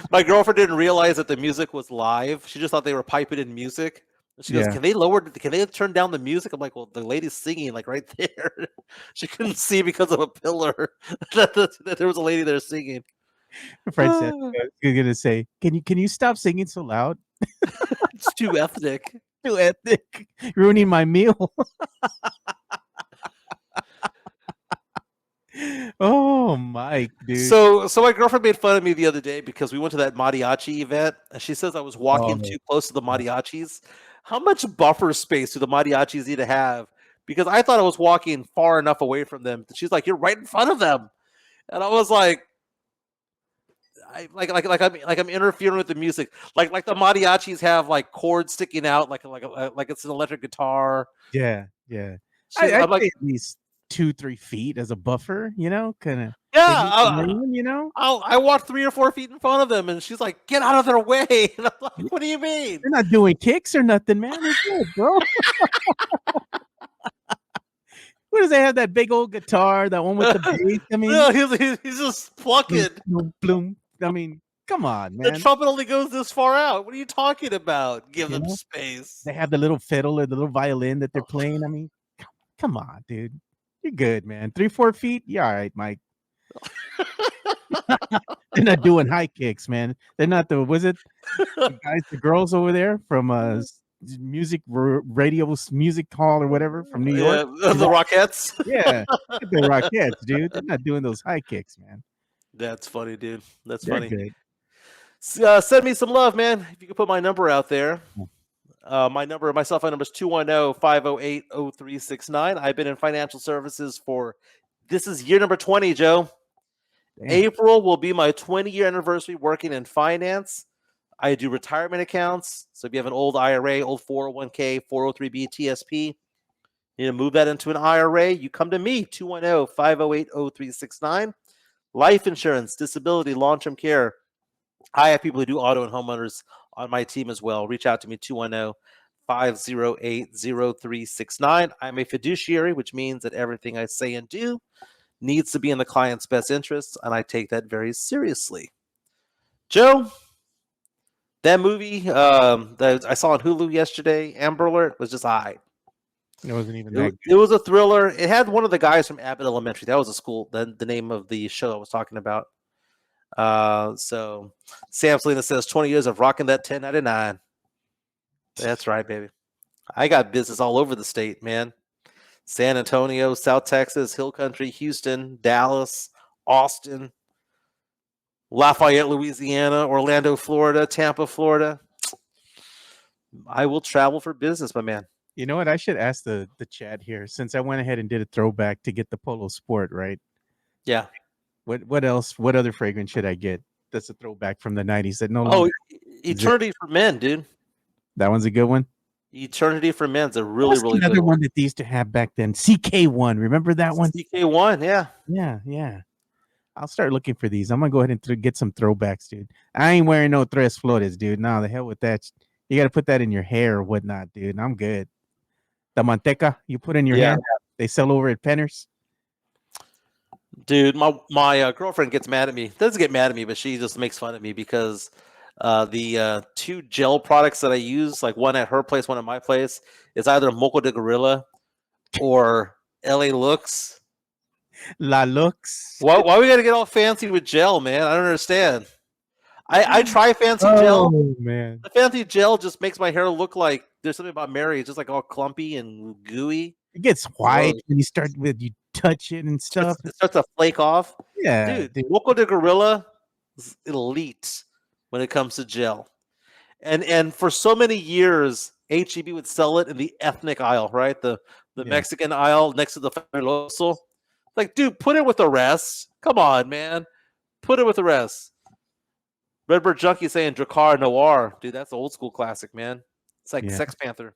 My girlfriend didn't realize that the music was live. She just thought they were piping in music. She goes, can they turn down the music? I'm like, well, the lady's singing like right there. She couldn't see because of a pillar that there was a lady there singing. Francesca, you're gonna say, can you stop singing so loud? It's too ethnic. Too ethnic. Ruining my meal. Oh, Mike, dude. So my girlfriend made fun of me the other day because we went to that mariachi event, and she says I was walking too close to the mariachis. How much buffer space do the mariachis need to have? Because I thought I was walking far enough away from them. She's like, "You're right in front of them," and I was like, I'm interfering with the music. Like the mariachis have like cords sticking out, like it's an electric guitar. Yeah. I'm like at least 2-3 feet as a buffer, kind of. Yeah, I walked 3 or 4 feet in front of them, and she's like, "Get out of their way!" And I'm like, "What do you mean? They're not doing kicks or nothing, man. They're good, bro." What does they have? That big old guitar, that one with the bass? I mean, no, he's just plucking. Bloom. I mean, Come on, The man. trumpet only goes this far out. What are you talking about? Give You them know? space. They have the little fiddle or the little violin that they're playing. I mean, come on, dude. You're good, man. 3-4 feet. Yeah, all right, Mike. They're not doing high kicks, man. They're not the girls over there from music music hall or whatever from New York. Yeah, the Rockettes. Yeah, the Rockettes, dude. They're not doing those high kicks, man. That's funny, dude. That's They're funny. good. Send me some love, man. If you could put my number out there. My cell phone number is 210-508-0369. I've been in financial services this is year number 20, Joe. Damn. April will be my 20-year anniversary working in finance. I do retirement accounts. So if you have an old IRA, old 401k, 403b, TSP, you move that into an IRA, you come to me, 210-508-0369. Life insurance, disability, long-term care. I have people who do auto and homeowners on my team as well. Reach out to me, 210-508-0369. I'm a fiduciary, which means that everything I say and do needs to be in the client's best interests, and I take that very seriously. Joe, that movie that I saw on Hulu yesterday, Amber Alert, was just high. It wasn't even that It was a thriller. It had one of the guys from Abbott Elementary. That was a school, the name of the show I was talking about. So Sam Selena says 20 years of rocking that 1099. That's right, baby. I got business all over the state, man. San Antonio, South Texas, Hill Country, Houston, Dallas, Austin, Lafayette, Louisiana, Orlando, Florida, Tampa, Florida. I will travel for business, my man. You know what? I should ask the chat here, since I went ahead and did a throwback to get the Polo Sport, right? Yeah. What else? What other fragrance should I get? That's a throwback from the 90s that no longer. Eternity for Men, dude. That one's a good one. Eternity for Men's a really, really another good one that they used to have back then. CK1. Remember that one? CK1, yeah. Yeah. I'll start looking for these. I'm gonna go ahead and get some throwbacks, dude. I ain't wearing no Tres Flores, dude. No, the hell with that. You got to put that in your hair or whatnot, dude. I'm good. The manteca you put in your hair, they sell over at Penners. Dude, my girlfriend gets mad at me. Doesn't get mad at me, but she just makes fun of me because the two gel products that I use, like one at her place, one at my place, is either Moco de Gorilla or LA Looks. La Lux. Why we gotta get all fancy with gel, man? I don't understand. I try fancy gel. Oh man, the fancy gel just makes my hair look like there's something about Mary. It's just like all clumpy and gooey. It gets white when you touch it and stuff. It starts to flake off. Yeah, dude. Moco de Gorilla is elite when it comes to gel, and for so many years, HEB would sell it in the ethnic aisle, right? The Mexican aisle next to the Fabuloso. Like, dude, put it with the rest. Come on, man. Put it with the rest. Redbird Junkie saying Drakkar Noir. Dude, that's an old school classic, man. It's like Sex Panther.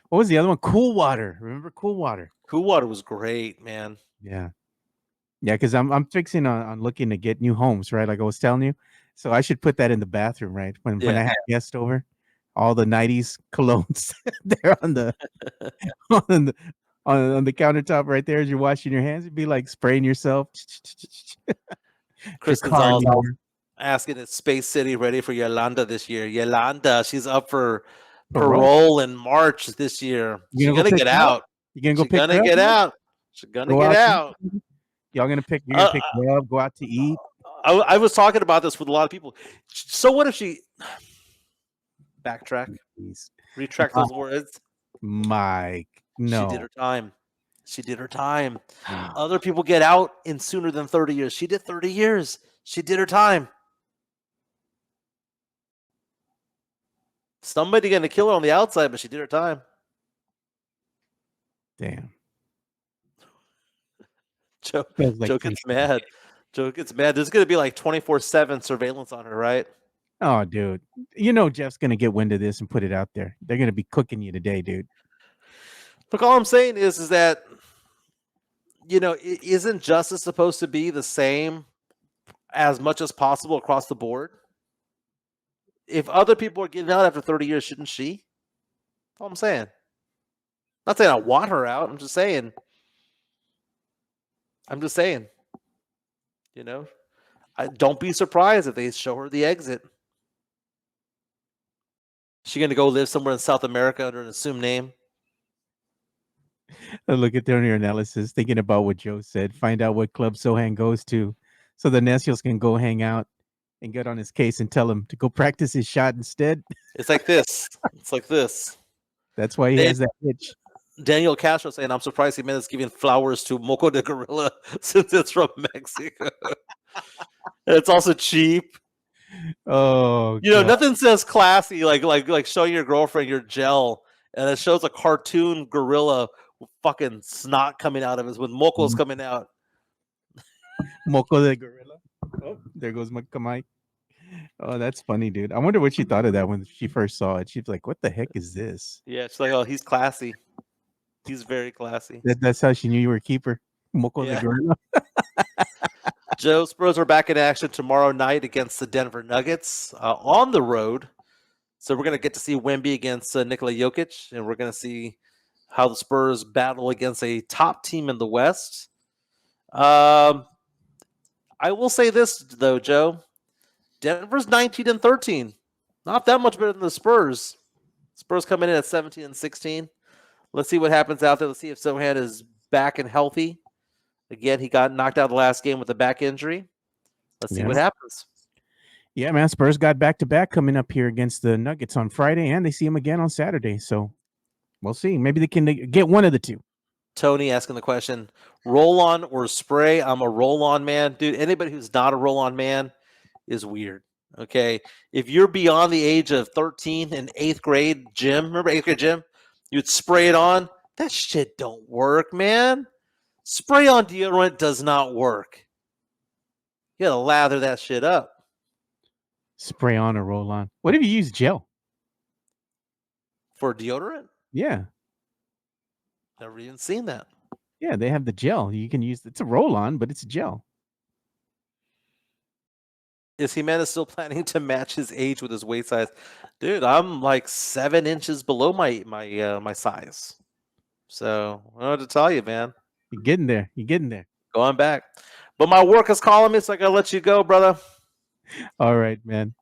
What was the other one? Cool Water. Remember Cool Water? Cool Water was great, man. Yeah, because I'm fixing on looking to get new homes, right? Like I was telling you. So I should put that in the bathroom, right? When I have guests over, all the 90s colognes there on the on the countertop right there as you're washing your hands. It'd be like spraying yourself. Chris Gonzalez asking, is Space City ready for Yolanda this year? Yolanda, she's up for parole in March this year. She's gonna get out. You're gonna go get out. She's gonna get out. Y'all gonna pick her up, go out to eat. I was talking about this with a lot of people. So what if she backtrack? Retract those words. Mike, no. She did her time. She did her time. Other people get out in sooner than 30 years. She did 30 years. She did her time. Somebody gonna kill her on the outside, but she did her time. Damn. Joe gets mad. Joe gets mad. There's gonna be like 24/7 surveillance on her, right? Oh, dude. You know Jeff's gonna get wind of this and put it out there. They're gonna be cooking you today, dude. Look, all I'm saying is that, isn't justice supposed to be the same as much as possible across the board? If other people are getting out after 30 years, shouldn't she? That's all I'm saying. Not saying I want her out. I'm just saying. Don't be surprised if they show her the exit. She going to go live somewhere in South America under an assumed name? I look at their analysis, thinking about what Joe said. Find out what club Sohan goes to, so the Necios can go hang out and get on his case and tell him to go practice his shot instead. It's like this. It's like this. That's why he has that itch. Daniel Castro saying, I'm surprised Jimenez is giving flowers to Moco de Gorilla since it's from Mexico. And it's also cheap. Oh, nothing says classy like showing your girlfriend your gel, and it shows a cartoon gorilla with fucking snot coming out of it with mocos coming out. Moco de Gorilla. Oh, there goes Mike. Oh, that's funny, dude. I wonder what she thought of that when she first saw it. She's like, what the heck is this? Yeah, she's like, oh, he's classy. He's very classy. That's how she knew you were a keeper. Moco de Gorilla. Joe, Spurs are back in action tomorrow night against the Denver Nuggets on the road. So we're going to get to see Wemby against Nikola Jokic, and we're going to see how the Spurs battle against a top team in the West. I will say this, though, Joe. Denver's 19-13. Not that much better than the Spurs. Spurs coming in at 17-16. Let's see what happens out there. Let's see if Sohan is back and healthy. Again, he got knocked out the last game with a back injury. Let's see what happens. Yeah, man. Spurs got back-to-back coming up here against the Nuggets on Friday, and they see him again on Saturday. So we'll see. Maybe they can get one of the two. Tony asking the question, roll-on or spray? I'm a roll-on man. Dude, anybody who's not a roll-on man is weird, okay? If you're beyond the age of 13 in 8th grade gym, remember 8th grade gym? You'd spray it on. That shit don't work, man. Spray on deodorant does not work. You gotta lather that shit up. Spray on or roll on. What if you use gel? For deodorant? Yeah. Never even seen that. Yeah, they have the gel. You can use it's a roll on, but it's a gel. Is Jimenez still planning to match his age with his waist size? Dude, I'm like 7 inches below my size. So I don't know what to tell you, man. You're getting there. You're getting there. Going back. But my work is calling me, so I gotta let you go, brother. All right, man.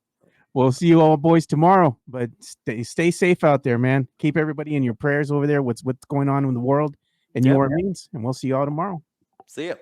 We'll see you all boys tomorrow. But stay safe out there, man. Keep everybody in your prayers over there. What's going on in the world and New Orleans. And we'll see you all tomorrow. See ya.